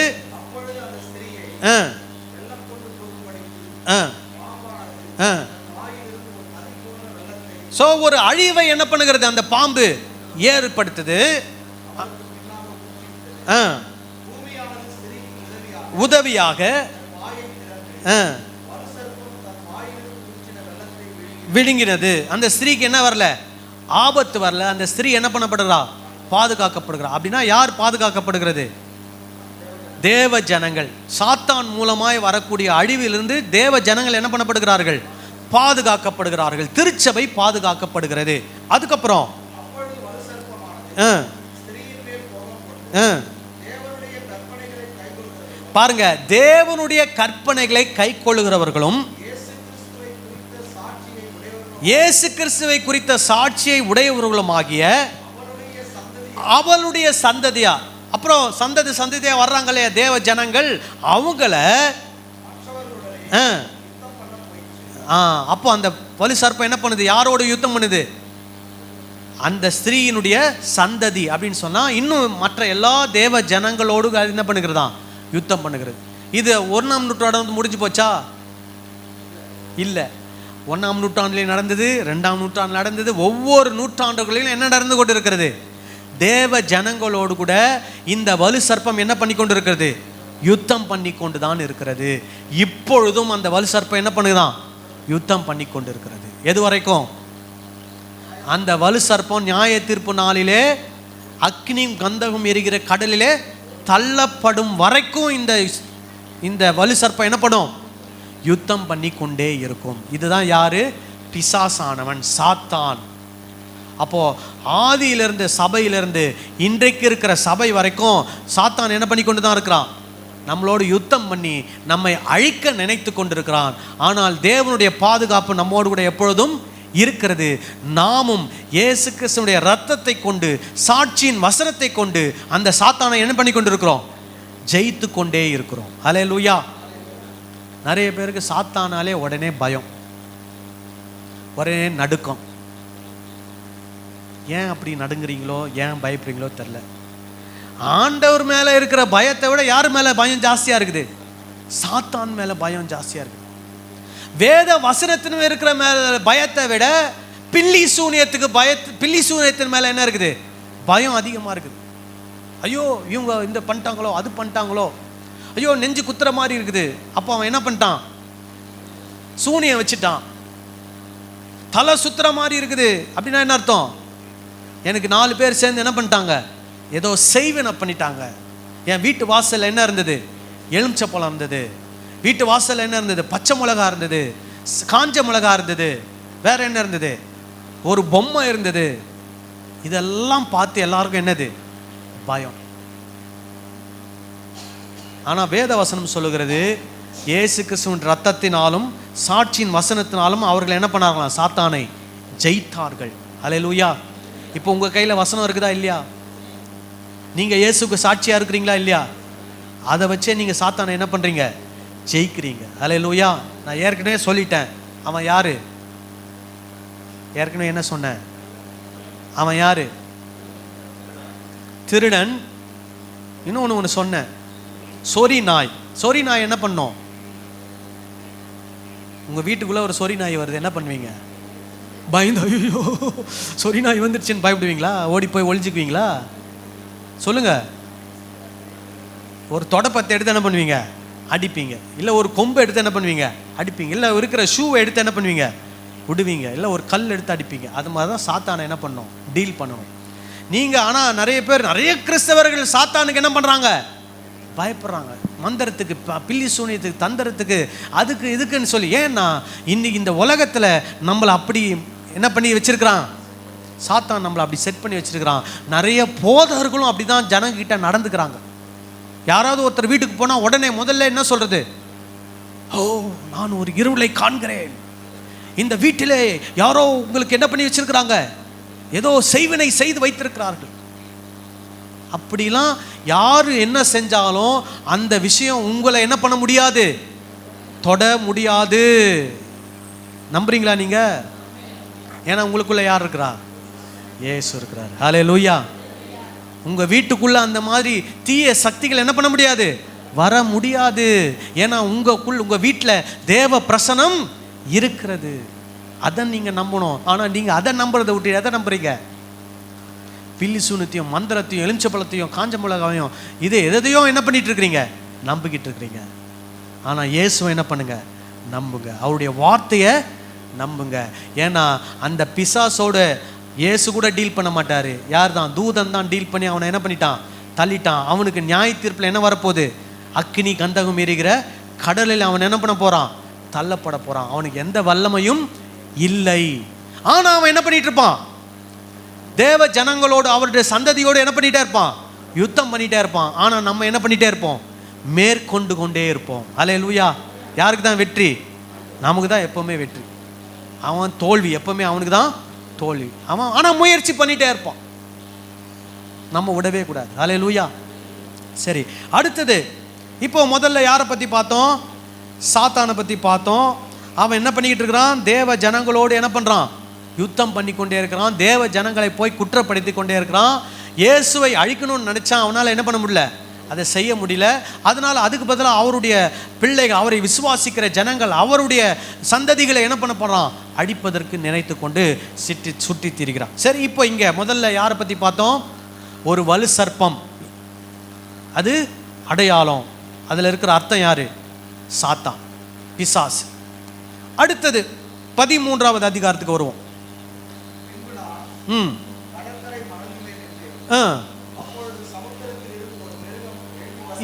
[SPEAKER 1] ஒரு அழிவை என்ன பண்ணுகிறது? அந்த பாம்பு ஏற்படுத்துது. உதவியாக விழுங்கினது. அந்த ஸ்திரீக்கு என்ன வரல? ஆபத்து வரல. அந்த ஸ்திரீ என்ன பண்ணப்படுறா? பாதுகாக்கப்படுகிறா. அப்படின்னா யார் பாதுகாக்கப்படுகிறது? தேவ ஜனங்கள். சாத்தான் மூலமாய் வரக்கூடிய அழிவிலிருந்து தேவ ஜனங்கள் என்ன பண்ணப்படுகிறார்கள்? பாதுகாக்கப்படுகிறார்கள். திருச்சபை பாதுகாக்கப்படுகிறது. அதுக்கப்புறம் பாருங்க, தேவனுடைய கற்பனைகளை கை கொள்ளுகிறவர்களும் இயேசு கிறிஸ்துவை குறித்த சாட்சியை உடையவர்களும் ஆகிய அவளுடைய சந்ததியா. அப்புறம் சந்ததியா வர்றாங்களே தேவ ஜனங்கள், அவங்கள அப்போ அந்த வலு சர்ப்பம் என்ன பண்ணுது? யாரோட யுத்தம் பண்ணுது? அந்த ஸ்திரீயினுடைய சந்ததி அப்படின்னு சொன்னா இன்னும் மற்ற எல்லா தேவ ஜனங்களோடு என்ன பண்ணுகிறதா? யுத்தம் பண்ணுகிறது. இது 1ஆம் நூற்றாண்டு முடிஞ்சு போச்சா? இல்ல. 1ஆம் நூற்றாண்டிலே நடந்தது, 2ஆம் நூற்றாண்டு நடந்தது. ஒவ்வொரு நூற்றாண்டுகளிலும் என்ன நடந்து கொண்டு இருக்கிறது? தேவ ஜனங்களோடு கூட இந்த வலு சர்ப்பம் என்ன பண்ணி கொண்டு இருக்கிறது? யுத்தம் பண்ணி கொண்டு தான் இருக்கிறது. இப்பொழுதும் அந்த வலு சர்ப்பம் என்ன பண்ணுதான்? யுத்தம் பண்ணி கொண்டு இருக்கிறது. எது வரைக்கும்? அந்த வலு சர்ப்பம் நியாய தீர்ப்பு நாளிலே அக்னியும் கந்தகம் எரிகிற கடலிலே தள்ளப்படும் வரைக்கும் இந்த வலு சர்ப்பம் என்ன பண்ணும்? யுத்தம் பண்ணி கொண்டே இருக்கும். இதுதான் யாரு? பிசாசானவன், சாத்தான். அப்போ ஆதியிலிருந்து, சபையிலிருந்து இன்றைக்கு இருக்கிற சபை வரைக்கும் சாத்தான் என்ன பண்ணி கொண்டு தான் இருக்கிறான்? நம்மளோடு யுத்தம் பண்ணி நம்மை அழிக்க நினைத்து கொண்டிருக்கிறான். ஆனால் தேவனுடைய பாதுகாப்பு நம்மோடு கூட எப்பொழுதும் இருக்கிறது. நாமும் இயேசு கிறிஸ்துவினுடைய இரத்தத்தை கொண்டு, சாட்சியின் வசனத்தை கொண்டு அந்த சாத்தானை என்ன பண்ணி கொண்டிருக்கிறோம்? ஜெயித்து கொண்டே இருக்கிறோம். ஹல்லேலூயா. நிறைய பேருக்கு சாத்தானாலே உடனே பயம், ஒரே நடுக்கம். ஏன் அப்படி நடுங்குறீங்களோ, ஏன் பயப்படுறீங்களோ தெரியல. ஆண்டவர் மேல இருக்கிற பயத்தை விட யார் மேல பயம் ஜாஸ்தியா இருக்குது? சாத்தான் மேல பயம் ஜாஸ்தியா இருக்குது. வேத வசனத்தின் இருக்கிற மேல பயத்தை விட பில்லி சூனியத்தின் மேல என்ன இருக்குது? பயம் அதிகமா இருக்குது. ஐயோ இவங்க இந்த பண்ணிட்டாங்களோ, அது பண்ணிட்டாங்களோ, ஐயோ நெஞ்சு குத்துற மாதிரி இருக்குது. அப்போ அவன் என்ன பண்ணிட்டான்? சூனியம் வச்சுட்டான். தலை சுத்துற மாதிரி இருக்குது அப்படின்னா என்ன அர்த்தம்? எனக்கு 4 பேர் சேர்ந்து என்ன பண்ணிட்டாங்க? ஏதோ செய்வன பண்ணிட்டாங்க. என் வீட்டு வாசல்ல என்ன இருந்தது? எலுமிச்சை பழம் இருந்தது. வீட்டு வாசல்ல என்ன இருந்தது? பச்சை மிளகா இருந்தது, காஞ்ச மிளகா இருந்தது, வேற என்ன இருந்தது? ஒரு பொம்மை இருந்தது. இதெல்லாம் பார்த்து எல்லாருக்கும் என்னது? பயம். ஆனா வேத வசனம் சொல்லுகிறது, இயேசு கிறிஸ்துவின் ரத்தத்தினாலும் சாட்சியின் வசனத்தினாலும் அவர்கள் என்ன பண்ணார்களாம்? சாத்தானை ஜெயித்தார்கள். அல்லேலூயா. இப்போ உங்க கையில வசனம் இருக்குதா இல்லையா? நீங்க இயேசுக்கு சாட்சியா இருக்கிறீங்களா இல்லையா? அதை வச்சே நீங்க சாத்தானை என்ன பண்றீங்க? ஜெயிக்கிறீங்க. அல்லேலூயா. நான் ஏற்கனவே சொல்லிட்டேன், அவன் யாரு? ஏற்கனவே என்ன சொன்னேன்? அவன் யாரு? திருடன். இன்னொன்று ஒன்று சொன்னேன், சொறி நாய். சொறி நாய் என்ன பண்ணும்? உங்க வீட்டுக்குள்ள ஒரு சொறி நாய் வருது, என்ன பண்ணுவீங்க? பயந்து ஐயோ சொறி நாய் வந்துருச்சுன்னு பயப்படுவீங்களா? ஓடி போய் ஒளிஞ்சுக்குவீங்களா? சொல்லுங்க. ஒரு தொடப்பத்தை எடுத்து என்ன பண்ணுவீங்க? அடிப்பீங்க. இல்லை ஒரு கொம்பை எடுத்து என்ன பண்ணுவீங்க? அடிப்பீங்க. இல்லை இருக்கிற ஷூவை எடுத்து என்ன பண்ணுவீங்க? விடுவீங்க. இல்லை ஒரு கல் எடுத்து அடிப்பீங்க. அது மாதிரி தான் சாத்தானை என்ன பண்ணணும்? டீல் பண்ணணும் நீங்க. ஆனால் நிறைய பேர், நிறைய கிறிஸ்தவர்கள் சாத்தானுக்கு என்ன பண்ணுறாங்க? பயப்படுறாங்க. மந்திரத்துக்கு, பில்லி சூனியத்துக்கு, தந்திரத்துக்கு, அதுக்கு இதுக்குன்னு சொல்லி. ஏன்னா இன்னைக்கு இந்த உலகத்தில் நம்மளை அப்படி என்ன பண்ணி வச்சிருக்கிறான்? சாத்தான் நம்மளை அப்படி செட் பண்ணி வச்சிருக்கிறான். நிறைய போதகர்களும் அப்படி தான் ஜனங்கிட்ட நடந்துக்கிறாங்க. யாராவது ஒருத்தர் வீட்டுக்கு போனால் உடனே முதல்ல என்ன சொல்றது? ஓ நான் ஒரு இருளை காண்கிறேன், இந்த வீட்டிலே யாரோ உங்களுக்கு என்ன பண்ணி வச்சிருக்கிறாங்க? ஏதோ செய்வினை செய்து வைத்திருக்கிறார்கள். அப்படிலாம் யாரு என்ன செஞ்சாலும் அந்த விஷயம் உங்களை என்ன பண்ண முடியாது? தொட முடியாது. நம்புறீங்களா நீங்க? ஏன்னா உங்களுக்குள்ள யார் இருக்கிறா? இயேசு இருக்கிறார். ஹல்லேலூயா. உங்க வீட்டுக்குள்ள அந்த மாதிரி தீய சக்திகள் என்ன பண்ண முடியாது? வர முடியாது. ஏன்னா உங்க வீட்டில் தேவ பிரசனம் இருக்கிறது. அதை நீங்க நம்பணும். ஆனா நீங்க அதை நம்புறதை விட்டு எதை நம்புறீங்க? பில்லி சூனியத்தையும், மந்திரத்தையும், எலுமிச்சப்பழத்தையும், காஞ்ச மிளகாவையும், இது எதையோ என்ன பண்ணிட்டு இருக்கிறீங்க? நம்பிக்கிட்டு இருக்கிறீங்க. ஆனா இயேசுவை என்ன பண்ணுங்க? நம்புங்க. அவருடைய வார்த்தையை நம்புங்க. ஏன்னா அந்த பிசாசோட இயேசு கூட டீல் பண்ண மாட்டாரு. யார் தான்? தூதன் தான் டீல் பண்ணி அவனை என்ன பண்ணிட்டான்? தள்ளிட்டான். அவனுக்கு நியாய தீர்ப்பில் என்ன வரப்போகுது? அக்கினி கந்தகம் எரிகிற கடலில் அவன் என்ன பண்ண போறான்? தள்ளப்பட போறான். அவனுக்கு எந்த வல்லமையும் இல்லை. ஆனா அவன் என்ன பண்ணிட்டு இருப்பான்? தேவ ஜனங்களோடு, அவருடைய சந்ததியோடு என்ன பண்ணிட்டே இருப்பான்? யுத்தம் பண்ணிட்டே இருப்பான். ஆனா நம்ம என்ன பண்ணிட்டே இருப்போம்? மேற்கொண்டு கொண்டே இருப்போம். அல்லேலூயா. யாருக்கு தான் வெற்றி? நமக்கு தான் எப்பவுமே வெற்றி. அவன் தோல்வி எப்பவுமே அவனுக்கு தான் தோல்வி. அவன் ஆனா முயற்சி பண்ணிட்டே இருப்பான். நம்ம விடவே கூடாது. அல்லேலூயா. சரி, அடுத்தது இப்போ முதல்ல யாரை பத்தி பார்த்தோம்? சாத்தானை பத்தி பார்த்தோம். அவன் என்ன பண்ணிக்கிட்டு இருக்கிறான்? தேவ ஜனங்களோடு என்ன பண்றான்? யுத்தம் பண்ணி கொண்டே இருக்கிறான். தேவ ஜனங்களை போய் குற்றப்படுத்தி கொண்டே இருக்கிறான். இயேசுவை அழிக்கணும்னு நினைச்சான், அவனால் என்ன பண்ண முடியல? அதை செய்ய முடியல. அதனால அதுக்கு பதிலாக அவருடைய பிள்ளைகள், அவரை விசுவாசிக்கிற ஜனங்கள், அவருடைய சந்ததிகளை என்ன பண்ண போறான்? அழிப்பதற்கு நினைத்து கொண்டு சுற்றி திரிகிறான். சரி, இப்போ இங்க முதல்ல யாரை பத்தி பார்த்தோம்? ஒரு வலு சர்ப்பம். அது அடையாளம். அதுல இருக்கிற அர்த்தம் யாரு? சாத்தான், பிசாசு. அடுத்தது 13வது அதிகாரத்துக்கு வருவோம்.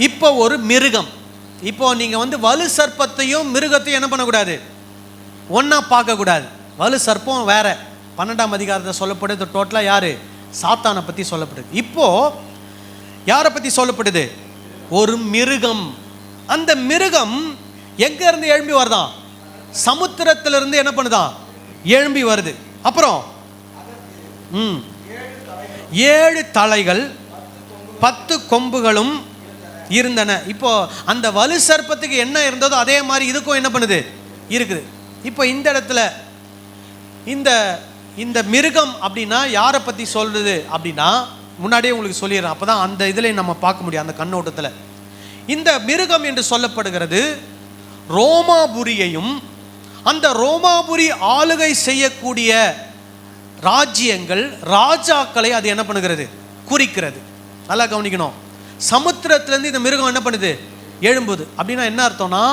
[SPEAKER 1] இப்போ ஒரு மிருகம். இப்போ நீங்க வலு சர்ப்பத்தையும் மிருகத்தையும் என்ன பண்ணக்கூடாது? ஒன்னா பார்க்க கூடாது. வலு சர்ப்பம் வேற. 12ஆம் அதிகாரத்தில் சொல்லப்படுது. டோட்டலா யாரு? சாத்தானை பத்தி சொல்லப்படுது. இப்போ யாரை பத்தி சொல்லப்படுது? ஒரு மிருகம். அந்த மிருகம் எங்க இருந்து எழும்பி வருதான்? சமுத்திரத்திலிருந்து என்ன பண்ணுதான்? எழும்பி வருது. அப்புறம் 7 தலைகள் 10 கொம்புகளும் இருந்தன. இப்போ அந்த வலு சர்ப்பத்துக்கு என்ன இருந்ததோ அதே மாதிரி இதுக்கும் என்ன பண்ணுது? இருக்குது. இப்போ இந்த இடத்துல இந்த மிருகம் அப்படின்னா யாரை பத்தி சொல்றது அப்படின்னா, முன்னாடியே உங்களுக்கு சொல்லிடுறேன், அப்பதான் அந்த இதுல நம்ம பார்க்க முடியும். அந்த கண்ணோட்டத்தில் இந்த மிருகம் என்று சொல்லப்படுகிறது ரோமாபுரியையும், அந்த ரோமாபுரி ஆளுகை செய்யக்கூடிய ராஜ்யங்கள், ராஜாக்களை அது என்ன பண்ணுகிறது? குறிக்கிறது. நல்லா கவனிக்கணும். சமுத்திரத்திலேருந்து இந்த மிருகம் என்ன பண்ணுது? எழும்புது. அப்படின்னா என்ன அர்த்தம்னா,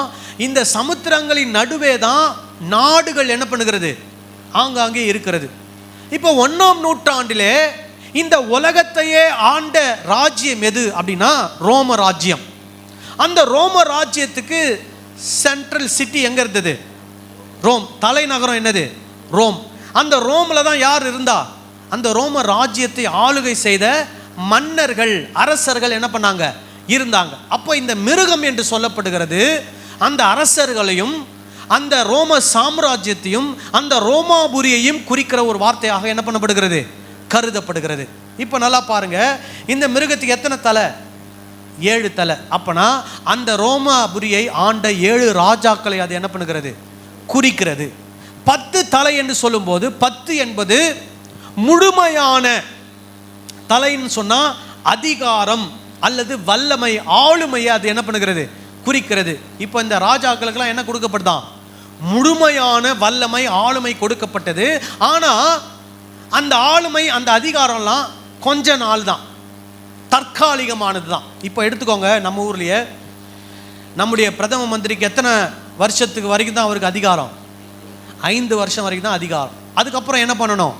[SPEAKER 1] இந்த சமுத்திரங்களின் நடுவே தான் நாடுகள் என்ன பண்ணுகிறது? ஆங்காங்கே இருக்கிறது. இப்போ 1ஆம் நூற்றாண்டிலே இந்த உலகத்தையே ஆண்ட ராஜ்யம் எது அப்படின்னா ரோம ராஜ்யம். அந்த ரோம ராஜ்யத்துக்கு சென்ட்ரல் சிட்டி எங்க இருந்தது? ரோம். தலைநகரம் என்னது? ரோம். அந்த ரோம்ல தான் யார் இருந்தா? அந்த ரோம ராஜ்யத்தை ஆளுகை செய்த மன்னர்கள், அரசர்கள் என்ன பண்ணாங்க? இருந்தாங்க. அப்போ இந்த மிருகம் என்று சொல்லப்படுகிறது அந்த அரசர்களையும் அந்த ரோம சாம்ராஜ்யத்தையும் அந்த ரோமாபுரியையும் குறிக்கிற ஒரு வார்த்தையாக என்ன பண்ணப்படுகிறது? கருதப்படுகிறது. இப்போ நல்லா பாருங்க, இந்த மிருகத்துக்கு எத்தனை தலை? 7 தலை. அப்பனா அந்த ரோமாபுரியை ஆண்ட 7 ராஜாக்களை அது என்ன பண்ணுகிறது? குறிக்கிறது. 10 தலை என்று சொல்லும்போது 10 என்பது முழுமையான தலைன்னு சொன்னா அதிகாரம் அல்லது வல்லமை, ஆளுமையை அது என்ன பண்ணுகிறது? குறிக்கிறது. இப்போ இந்த ராஜாக்களுக்கெல்லாம் என்ன கொடுக்கப்படுதான்? முழுமையான வல்லமை, ஆளுமை கொடுக்கப்பட்டது. ஆனா அந்த ஆளுமை, அந்த அதிகாரம்லாம் கொஞ்ச நாள் தான், தற்காலிகமானது தான். இப்போ எடுத்துக்கோங்க, நம்ம ஊர்லயே நம்முடைய பிரதம மந்திரிக்கு எத்தனை வருஷத்துக்கு வரைக்கும் தான் அவருக்கு அதிகாரம்? 5 வருஷம் வரைக்கும் தான் அதிகாரம். அதுக்கப்புறம் என்ன பண்ணணும்?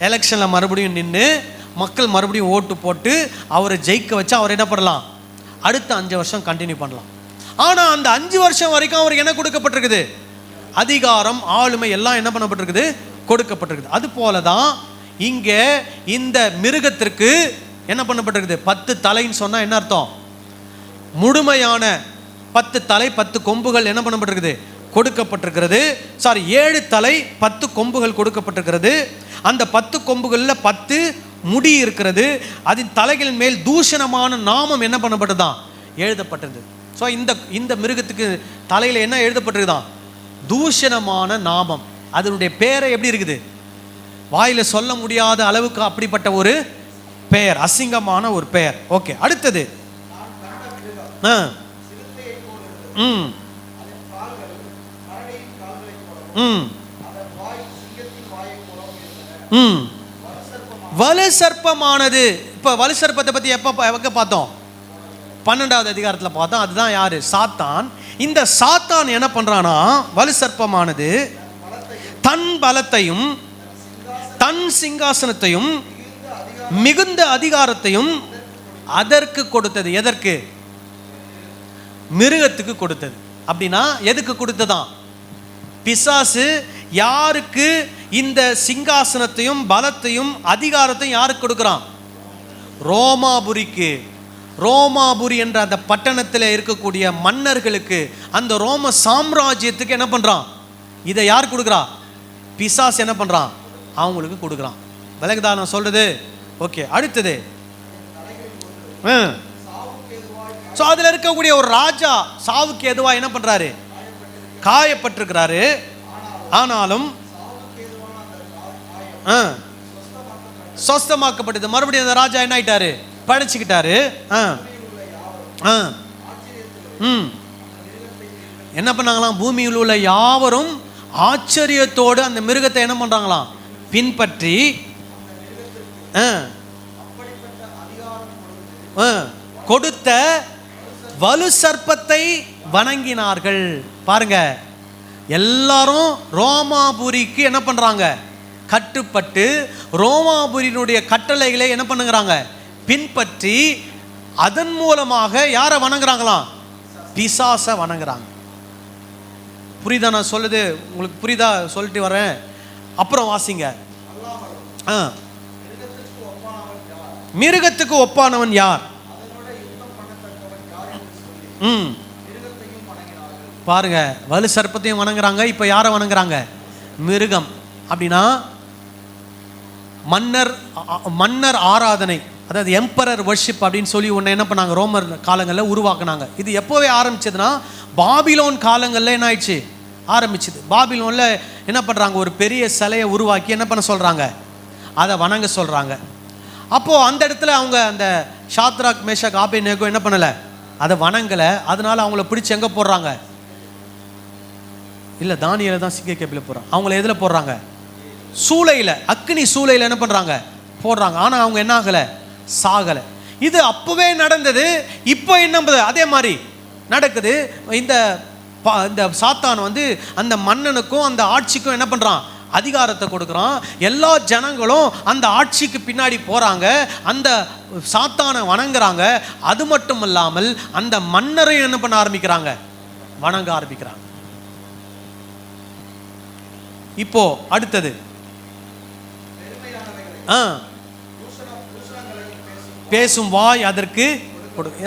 [SPEAKER 1] எலெக்ஷனில் மறுபடியும் நின்று மக்கள் மறுபடியும் ஓட்டு போட்டு அவரை ஜெயிக்க வச்சு அவர் என்ன பண்ணலாம்? அடுத்த 5 வருஷம் கண்டினியூ பண்ணலாம். ஆனால் அந்த 5 வருஷம் வரைக்கும் அவருக்கு என்ன கொடுக்கப்பட்டிருக்குது? அதிகாரம், ஆளுமை எல்லாம் என்ன பண்ணப்பட்டிருக்குது? கொடுக்கப்பட்டிருக்குது. அது போல தான் இங்கே இந்த மிருகத்திற்கு என்ன பண்ணப்பட்டிருக்குது? 10 தலைன்னு சொன்னால் என்ன அர்த்தம்? முழுமையான 10 தலை 10 கொம்புகள் என்ன பண்ணப்பட்டிருக்குது? கொடுக்கப்பட்டிருக்கிறது. 7 தலை 10 கொம்புகள் கொடுக்கப்பட்டிருக்கிறது. அந்த 10 கொம்புகளில் 10 முடி இருக்கிறது. அதன் தலைகளின் மேல் தூஷணமான நாமம் என்ன பண்ணப்பட்டதுதான்? எழுதப்பட்டது. ஸோ இந்த மிருகத்துக்கு தலையில் என்ன எழுதப்பட்டிருக்குதான்? தூஷணமான நாமம். அதனுடைய பெயரை எப்படி இருக்குது? வாயில சொல்ல முடியாத அளவுக்கு அப்படிப்பட்ட ஒரு பெயர், அசிங்கமான ஒரு பெயர். ஓகே, அடுத்தது வலு சர்ப்பமானது. இப்ப வலு சர்ப்பத்தை பத்தி எப்ப பார்த்தோம்? 12வது அதிகாரத்தில் பார்த்தோம். அதுதான் யாரு? சாத்தான். இந்த சாத்தான் என்ன பண்றானா, வலு சர்ப்பமானது தன் பலத்தையும் தன் சிங்காசனத்தையும் மிகுந்த அதிகாரத்தையும் அதற்கு கொடுத்தது. எதற்கு? மிருகத்துக்கு கொடுத்தது. அப்படின்னா எதுக்கு கொடுத்ததான்? பிசாசு யாருக்கு இந்த சிங்காசனத்தையும் பலத்தையும் அதிகாரத்தையும் யாருக்கு கொடுக்கிறான்? ரோமாபுரிக்கு. ரோமாபுரி என்ற அந்த பட்டணத்தில் இருக்கக்கூடிய மன்னர்களுக்கு, அந்த ரோம சாம்ராஜ்யத்துக்கு என்ன பண்றான்? இதை யார் கொடுக்குறா? பிசாசு என்ன பண்றான்? அவங்களுக்கு கொடுக்குறான். விலகுதா நான் சொல்றது? ஓகே, அடுத்தது அதுல இருக்கக்கூடிய ஒரு ராஜா சாவுக்கு எதுவா என்ன பண்றாரு? காயப்பட்டிருக்கிறாரு. ஆனாலும் சொஸ்தமாக்கப்பட்டது. மறுபடியும் அந்த ராஜா என்ன ஆயிட்டாரு? படைச்சுக்கிட்டாரு. என்ன பண்ணாங்களாம்? பூமியில் உள்ள யாவரும் ஆச்சரியத்தோடு அந்த மிருகத்தை என்ன பண்றாங்களாம்? பின்பற்றி கொடுத்த வலு சர்ப்பத்தை வணங்கினார்கள். பாருங்க, எல்லாரும் ரோமாபுரிக்கு என்ன பண்றாங்க? கட்டுப்பட்டு ரோமாபுரியினுடைய கட்டளைகளை என்ன பண்ணுகிறாங்க? பின்பற்றி அதன் மூலமாக யாரை வணங்குறாங்களாம்? பிசாசை வணங்குறாங்க. புரியுதா நான் சொல்லுது? உங்களுக்கு புரியுதா? சொல்லிட்டு வரேன், அப்புறம் வாசிங்க. மிருகத்துக்கு ஒப்பானவன் யார்? பாருங்க, வலு சர்ப்பத்தையும் வணங்குறாங்க. இப்ப யாரை வணங்குறாங்க? மிருகம். அப்படின்னா மன்னர் ஆராதனை, அதாவது எம்பரர் வர்ஷிப் அப்படின்னு சொல்லி ஒன்று என்ன பண்ணாங்க? ரோமர் காலங்களில் உருவாக்குனாங்க. இது எப்போவே ஆரம்பிச்சதுன்னா பாபிலோன் காலங்களில் என்ன ஆயிடுச்சு? ஆரம்பிச்சுது. பாபிலோன்ல என்ன பண்ணுறாங்க? ஒரு பெரிய சிலையை உருவாக்கி என்ன பண்ண சொல்கிறாங்க? அதை வணங்க சொல்கிறாங்க. அப்போது அந்த இடத்துல அவங்க அந்த ஷாத்ராக் மேஷாக் ஆபேத்நேகோ என்ன பண்ணலை? அதை வணங்கலை. அதனால அவங்கள பிடிச்சி எங்கே போடுறாங்க? இல்லை, தானியேலை தான் சிங்க கேபில் போடுறாங்க. அவங்கள எதில் போடுறாங்க? சூளையில், அக்னி சூளையில் என்ன பண்ணுறாங்க? போடுறாங்க. ஆனால் அவங்க என்ன ஆகலை? சாகலை. இது அப்பவே நடந்தது. இப்போ என்ன அதே மாதிரி நடக்குது. இந்த சாத்தான் வந்து அந்த மன்னனுக்கும் அந்த ஆட்சிக்கும் என்ன பண்றான்? அதிகாரத்தை கொடுக்குறான். எல்லா ஜனங்களும் அந்த ஆட்சிக்கு பின்னாடி போறாங்க, அந்த சாத்தானை வணங்குறாங்க. அது மட்டும் இல்லாமல் அந்த மன்னரையும் என்ன பண்ண ஆரம்பிக்கிறாங்க? வணங்க ஆரம்பிக்கிறாங்க. இப்போ அடுத்தது பேசும் வாய் அதற்கு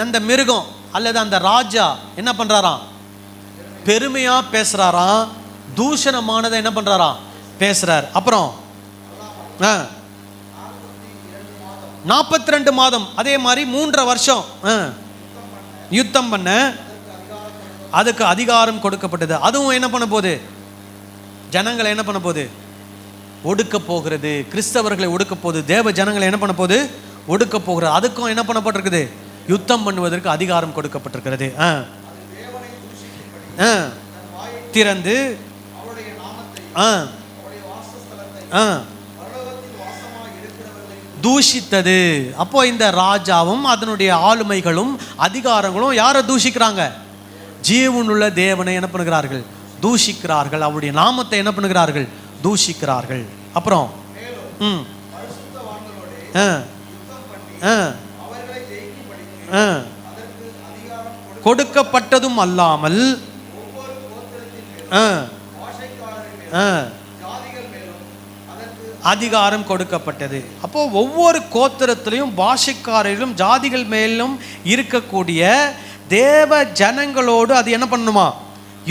[SPEAKER 1] அந்த மிருகம் அல்லது அந்த ராஜா என்ன பண்றாராம்? பெருமையா பேசுறாராம், தூஷணமானதை என்ன பண்றாராம்? பேசுறார். அப்புறம் 42 மாதம் அதே மாதிரி 3.5 வருஷம் யுத்தம் பண்ண அதுக்கு அதிகாரம் கொடுக்கப்பட்டது. அதுவும் என்ன பண்ண போகுது? ஜனங்களை என்ன பண்ண போகுது? ஒடுக்க போகிறது. கிறிஸ்தவர்களை ஒடுக்க போகுது. தேவ ஜனங்களை என்ன பண்ண போகுது? ஒடுக்க போகிறது. அதுக்கும் என்ன பண்ணப்பட்டிருக்குது? யுத்தம் பண்ணுவதற்கு அதிகாரம் கொடுக்கப்பட்டிருக்கிறது. திறந்து தூஷித்தது. அப்போ இந்த ராஜாவும் அதனுடைய ஆளுமைகளும் அதிகாரங்களும் யாரை தூஷிக்கிறாங்க? ஜீவனுள்ள தேவனை என்ன பண்ணுகிறார்கள்? தூஷிக்கிறார்கள். அவருடைய நாமத்தை என்ன பண்ணுகிறார்கள்? தூஷிக்கிறார்கள். அப்புறம் கொடுக்கப்பட்டதும் அல்லாமல் அதிகாரம் கொடுக்கப்பட்டது. அப்போ ஒவ்வொரு கோத்திரத்திலையும் பாஷைக்காரர்களும் ஜாதிகள் மேலும் இருக்கக்கூடிய தேவ ஜனங்களோடு அது என்ன பண்ணணுமா?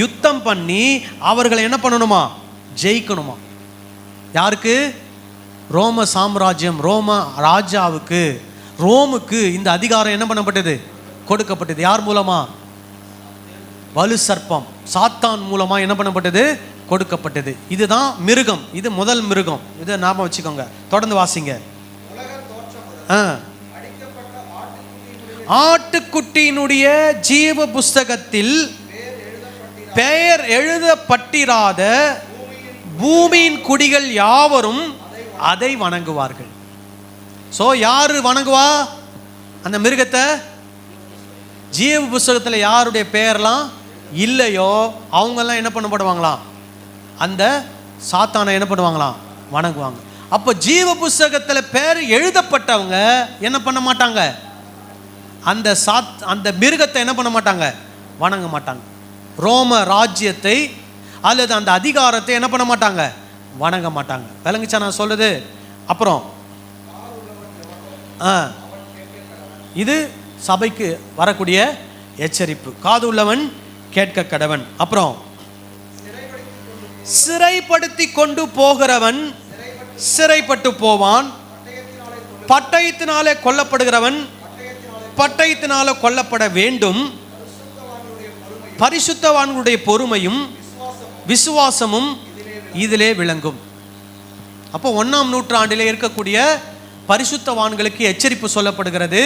[SPEAKER 1] யுத்தம் பண்ணி அவர்களை என்ன பண்ணணுமா? ஜெயிக்கணுமா. யாருக்கு? ரோம சாம்ராஜ்யம், ரோம ராஜாவுக்கு, ரோமுக்கு இந்த அதிகாரம் என்ன பண்ணப்பட்டது? கொடுக்கப்பட்டது. யார் மூலமா? வலு சர்ப்பம் சாத்தான் மூலமா என்ன பண்ணப்பட்டது? கொடுக்கப்பட்டது. இதுதான் மிருகம். இது முதல் மிருகம். இதை ஞாபகம் வச்சுக்கோங்க. தொடர்ந்து வாசிங்க. ஆட்டுக்குட்டியினுடைய ஜீவ புஸ்தகத்தில் பெயர் எழுதப்பட்டிராத பூமியின் குடிகள் யாவரும் அதை வணங்குவார்கள். சோ யாரு வணங்குவா அந்த மிருகத்தை? ஜீவ புஸ்தகத்தில் யாருடைய பெயர்லாம் இல்லையோ அவங்கெல்லாம் என்ன பண்ணப்படுவாங்களாம்? அந்த சாத்தானை என்ன பண்ணுவாங்களாம்? வணங்குவாங்க. அப்போ ஜீவ புஸ்தகத்தில் பெயர் எழுதப்பட்டவங்க என்ன பண்ண மாட்டாங்க? அந்த மிருகத்தை என்ன பண்ண மாட்டாங்க? வணங்க மாட்டாங்க. ரோம ராஜ்யத்தை அல்லது அந்த அதிகாரத்தை என்ன பண்ண மாட்டாங்க? வணங்க மாட்டாங்க. விளங்குச்சா நான் சொல்லுது? அப்புறம் இது சபைக்கு வரக்கூடிய எச்சரிப்பு. காது உள்ளவன் கேட்க கடவன். அப்புறம் சிறைப்படுத்தி கொண்டு போகிறவன் சிறைப்பட்டு போவான். பட்டயத்தினாலே கொல்லப்படுகிறவன் பட்டயத்தினால கொல்லப்பட வேண்டும். பரிசுத்தவான்களுடைய பொறுமையும் விசுவாசமும் இதிலே விளங்கும். அப்போ 1ஆம் நூற்றாண்டிலே இருக்கக்கூடிய பரிசுத்தவான்களுக்கு எச்சரிப்பு சொல்லப்படுகிறது.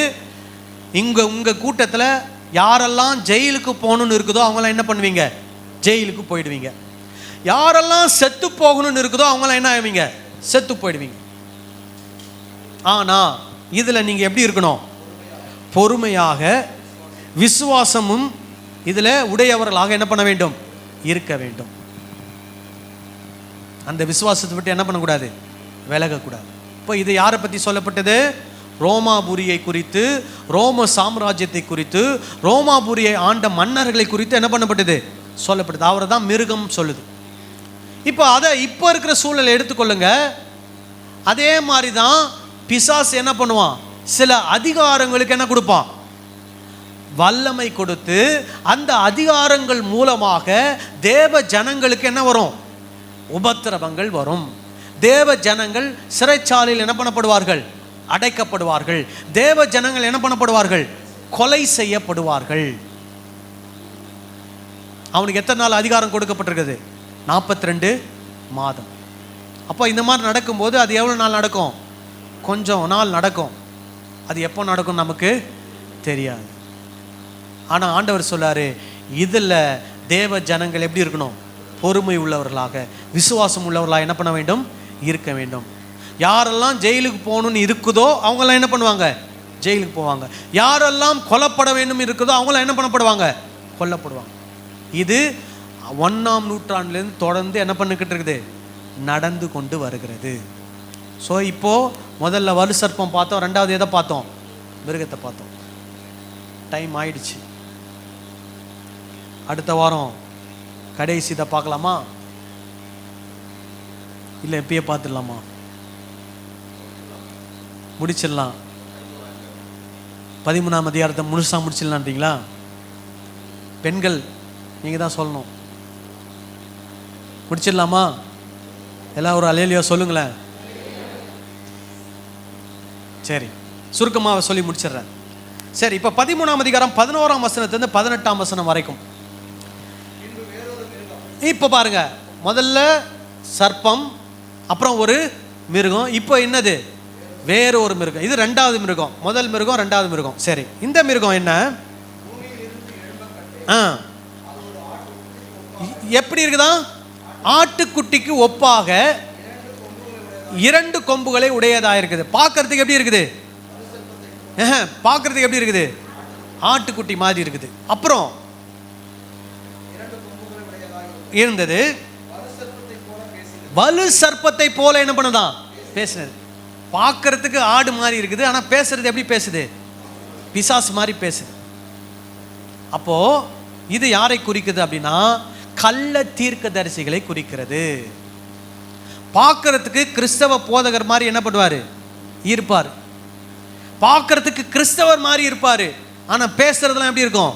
[SPEAKER 1] உங்க கூட்டத்தில் யாரெல்லாம் ஜெயிலுக்கு போகணும்னு இருக்குதோ அவங்களாம் என்ன பண்ணுவீங்க? ஜெயிலுக்கு போயிடுவீங்க. யாரெல்லாம் செத்து போகணும்னு இருக்குதோ அவங்களாம் என்ன ஆவீங்க? செத்து போயிடுவீங்க. ஆனா இதுல நீங்க எப்படி இருக்கணும்? பொறுமையாக விசுவாசமும் இதுல உடையவர்களாக என்ன பண்ண வேண்டும்? இருக்க வேண்டும். அந்த விசுவாசத்தை விட்டு என்ன பண்ணக்கூடாது? விலகக்கூடாது. இப்போ இது யாரை பற்றி சொல்லப்பட்டது? ரோமாபுரியை குறித்து, ரோம சாம்ராஜ்யத்தை குறித்து, ரோமாபுரியை ஆண்ட மன்னர்களை குறித்து என்ன பண்ணப்பட்டது? சொல்லப்பட்டது. அவரை தான் மிருகம் சொல்லுது. இப்போ அதை இப்போ இருக்கிற சூழலை எடுத்துக்கொள்ளுங்க. அதே மாதிரி தான் பிசாசு என்ன பண்ணுவான்? சில அதிகாரங்களுக்கு என்ன கொடுப்பான்? வல்லமை கொடுத்து அந்த அதிகாரங்கள் மூலமாக தேவ ஜனங்களுக்கு என்ன வரும்? உபத்திரவங்கள் வரும். தேவ ஜனங்கள் சிறைச்சாலையில் என்ன பண்ணப்படுவார்கள்? அடைக்கப்படுவார்கள். தேவ ஜனங்கள் என்ன பண்ணப்படுவார்கள்? கொலை செய்யப்படுவார்கள். அவனுக்கு எத்தனை நாள் அதிகாரம் கொடுக்கப்பட்டிருக்குது? 42 மாதம். அப்போ இந்த மாதிரி நடக்கும்போது அது எவ்வளோ நாள் நடக்கும்? கொஞ்சம் நாள் நடக்கும். அது எப்போ நடக்கும் நமக்கு தெரியாது. ஆனால் ஆண்டவர் சொல்லாரு, இதில் தேவ ஜனங்கள் எப்படி இருக்கணும்? பொறுமை உள்ளவர்களாக, விசுவாசம் உள்ளவர்களாக என்ன பண்ண வேண்டும்? இருக்க வேண்டும். யாரெல்லாம் ஜெயிலுக்கு போகணும்னு இருக்குதோ அவங்கெல்லாம் என்ன பண்ணுவாங்க? ஜெயிலுக்கு போவாங்க. யாரெல்லாம் கொல்லப்பட வேண்டும் இருக்குதோ அவங்களாம் என்ன பண்ணப்படுவாங்க? கொல்லப்படுவாங்க. இது 1ஆம் நூற்றாண்டிலிருந்து தொடர்ந்து என்ன பண்ணிக்கிட்டு இருக்குது? நடந்து கொண்டு வருகிறது. ஸோ இப்போது முதல்ல வலு சர்ப்பம் பார்த்தோம், ரெண்டாவது எதை பார்த்தோம்? மிருகத்தை பார்த்தோம். டைம் ஆயிடுச்சு. அடுத்த வாரம் கடைசி இதை பார்க்கலாமா, இல்லை எப்பயே பார்த்துடலாமா? முடிச்சிடலாம். 13ஆம் அதிகாரத்தை முழுசாக முடிச்சிடலான்றீங்களா? பெண்கள் நீங்கள் தான் சொல்லணும். முடிச்சிடலாமா? எல்லாம் ஒரு அல்லேலூயா சொல்லுங்களேன். சரி, சுருக்கமாக சொல்லி முடிச்சிடுறேன். சரி, இப்போ 13ஆம் அதிகாரம் 11ஆம் வசனத்திலிருந்து 18ஆம் வசனம் வரைக்கும். இப்போ பாருங்க, முதல்ல சர்ப்பம், அப்புறம் ஒரு மிருகம், இப்போ என்னது? வேறு ஒரு மிருகம். இது ரெண்டாவது மிருகம். முதல் மிருகம், ரெண்டாவது மிருகம். சரி, இந்த மிருகம் என்ன? எப்படி இருக்குதா? ஆட்டுக்குட்டிக்கு ஒப்பாக 2 கொம்புகளை உடையதாக இருக்குது. பார்க்கறதுக்கு எப்படி இருக்குது? பார்க்கறதுக்கு எப்படி இருக்குது? ஆட்டுக்குட்டி மாதிரி இருக்குது. அப்புறம் இருந்தது, வலு சர்ப்பத்தை போல என்ன பண்ணுதான்? பேசுனது. பார்க்கறதுக்கு ஆடு மாதிரி இருக்குது, ஆனால் பேசுறது எப்படி பேசுது? பிசாசு மாதிரி பேசுது. அப்போ இது யாரை குறிக்குது அப்படின்னா, கள்ள தீர்க்கதரிசிகளை குறிக்கிறது. பார்க்கறதுக்கு கிறிஸ்தவ போதகர் மாதிரி என்ன பண்ணுவாரு? இருப்பார். பார்க்கறதுக்கு கிறிஸ்தவர் மாதிரி இருப்பாரு, ஆனா பேசுறதுலாம் எப்படி இருக்கும்?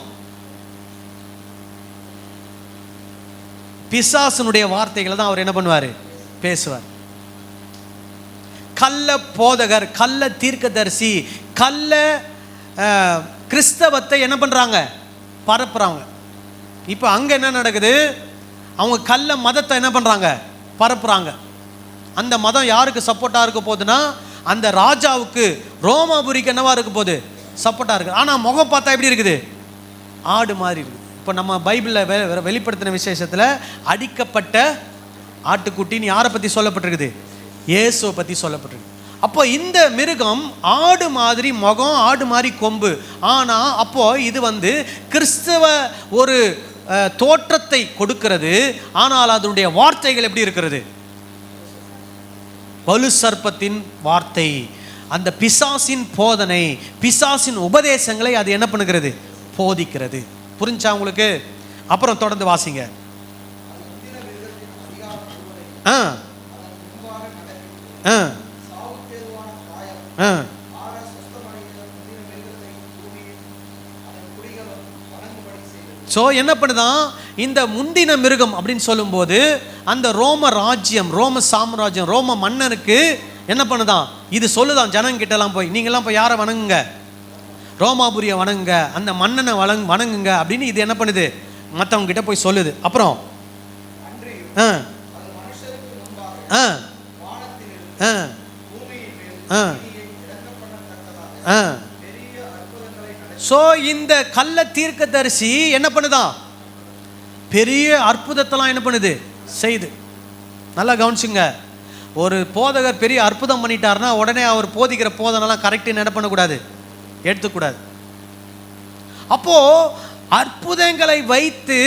[SPEAKER 1] பிசாசனுடைய வார்த்தைகளை தான் அவர் என்ன பண்ணுவாரு? பேசுவார். கள்ள போதகர், கள்ள தீர்க்கதரிசி, கள்ள கிறிஸ்தவத்தை என்ன பண்றாங்க? பரப்புறாங்க. இப்போ அங்க என்ன நடக்குது? அவங்க கள்ள மதத்தை என்ன பண்றாங்க? பரப்புறாங்க. அந்த மதம் யாருக்கு சப்போர்ட்டா இருக்க போகுதுன்னா, அந்த ராஜாவுக்கு, ரோமாபுரிக்கு என்னவா இருக்க போகுது? சப்போர்ட்டா இருக்கு. ஆனா முகம் பார்த்தா எப்படி இருக்குது? ஆடு மாதிரி இருக்குது. இப்போ நம்ம பைபிளில் வெளிப்படுத்தின விசேஷத்தில் அடிக்கப்பட்ட ஆட்டுக்குட்டின்னு யாரை பற்றி சொல்லப்பட்டிருக்குது? இயேசுவை பற்றி சொல்லப்பட்டிருக்கு. அப்போ இந்த மிருகம் ஆடு மாதிரி முகம், ஆடு மாதிரி கொம்பு. ஆனால் அப்போ இது கிறிஸ்தவ ஒரு தோற்றத்தை கொடுக்கிறது. ஆனால் அதனுடைய வார்த்தைகள் எப்படி இருக்கிறது? வலு சர்ப்பத்தின் வார்த்தை, அந்த பிசாசின் போதனை, பிசாசின் உபதேசங்களை அது என்ன பண்ணுகிறது? போதிக்கிறது. புரிஞ்சா உங்களுக்கு? அப்புறம் தொடர்ந்து வாசிங்க. ஸோ என்ன பண்ணுதான்? இந்த முந்தின மிருகம் அப்படின்னு சொல்லும்போது அந்த ரோம ராஜ்யம், ரோம சாம்ராஜ்யம், ரோம மன்னனுக்கு என்ன பண்ணுதான்? இது சொல்லுதான் ஜனங்கிட்டலாம் போய், நீங்களாம் போய் யாரை வணங்குங்க? ரோமாபுரியை வணங்குங்க, அந்த மன்னனை வணங்குங்க அப்படின்னு இது என்ன பண்ணுது? மற்றவங்க கிட்ட போய் சொல்லுது. அப்புறம் ஸோ இந்த கள்ள தீர்க்கதரிசி என்ன பண்ணுதான்? பெரிய அற்புதத்தெல்லாம் என்ன பண்ணுது? செய்து. நல்லா கவனிச்சுங்க. ஒரு போதகர் பெரிய அற்புதம் பண்ணிட்டாருன்னா உடனே அவர் போதிக்கிற போதனெல்லாம் கரெக்டாக என்ன பண்ணக்கூடாது? எடுத்துக்கூடாது. அப்போ அற்புதங்களை வைத்து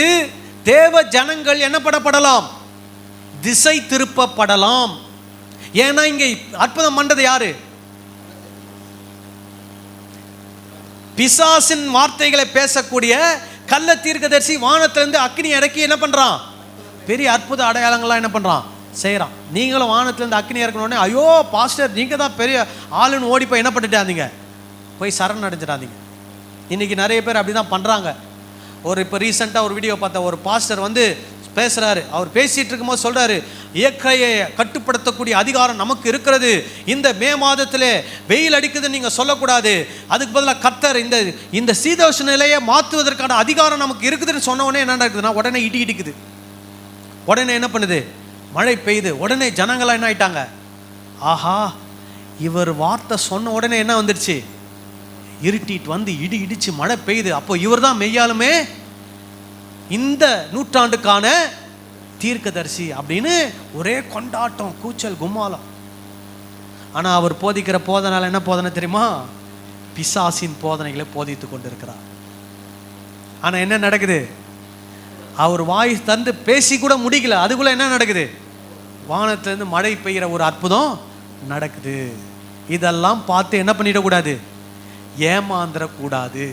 [SPEAKER 1] தேவ ஜனங்கள் என்ன பண்ணப்படலாம்? திசை திருப்பப்படலாம். ஏன்னா இங்க அற்புதம் பண்றது யாரு? பிசாசின் வார்த்தைகளை பேசக்கூடிய கள்ள தீர்க்கதரிசி வானத்திலிருந்து அக்னி இறக்கி என்ன பண்றான்? பெரிய அற்புத அடையாளங்கள்லாம் என்ன பண்றான்? செய்யறான். நீங்களும் வானத்திலிருந்து அக்னி இறக்கணுன்னே ஐயோ பாஸ்டர் நீங்க தான் பெரிய ஆளுன்னு ஓடி போய் என்ன பண்ணிட்டாதீங்க, போய் சரண் அடைஞ்சிடாதீங்க. இன்னைக்கு நிறைய பேர் அப்படிதான் பண்றாங்க. இப்போ ரீசெண்டாக ஒரு வீடியோ பார்த்த ஒரு பாஸ்டர் பேசுறாரு. அவர் பேசிட்டு இருக்கும்போது சொல்றாரு, இயற்கையை கட்டுப்படுத்தக்கூடிய அதிகாரம் நமக்கு இருக்கிறது. இந்த மே மாதத்திலே வெயில் அடிக்குதுன்னு நீங்க சொல்லக்கூடாது, அதுக்கு பதிலாக கர்த்தர் இந்த சீதோஷ நிலையை மாற்றுவதற்கான அதிகாரம் நமக்கு இருக்குதுன்னு சொன்ன உடனே என்ன நடக்குதுன்னா, உடனே இடி இடிக்குது, உடனே என்ன பண்ணுது? மழை பெய்யுது. உடனே ஜனங்களாம் என்ன ஆயிட்டாங்க? ஆஹா, இவர் வார்த்தை சொன்ன உடனே என்ன வந்துடுச்சு? இருட்டிட்டு இடி இடிச்சு மழை பெய்யுது. அப்போ இவர் தான் மெய்யாலுமே இந்த நூற்றாண்டுக்கான தீர்க்கதரிசி அப்படின்னு ஒரே கொண்டாட்டம், கூச்சல் கும்மாலம். ஆனா அவர் போதிக்கிற போதனால என்ன போதனை தெரியுமா? பிசாசின் போதனைகளை போதித்து கொண்டிருக்கிறார். ஆனால் என்ன நடக்குது? அவர் வாய் தந்து பேசி கூட முடிக்கல, அதுக்குள்ள என்ன நடக்குது? வானத்திலிருந்து மழை பெய்கிற ஒரு அற்புதம் நடக்குது. இதெல்லாம் பார்த்து என்ன பண்ணிடக்கூடாது? ஏமாந்துடக்கூடாது.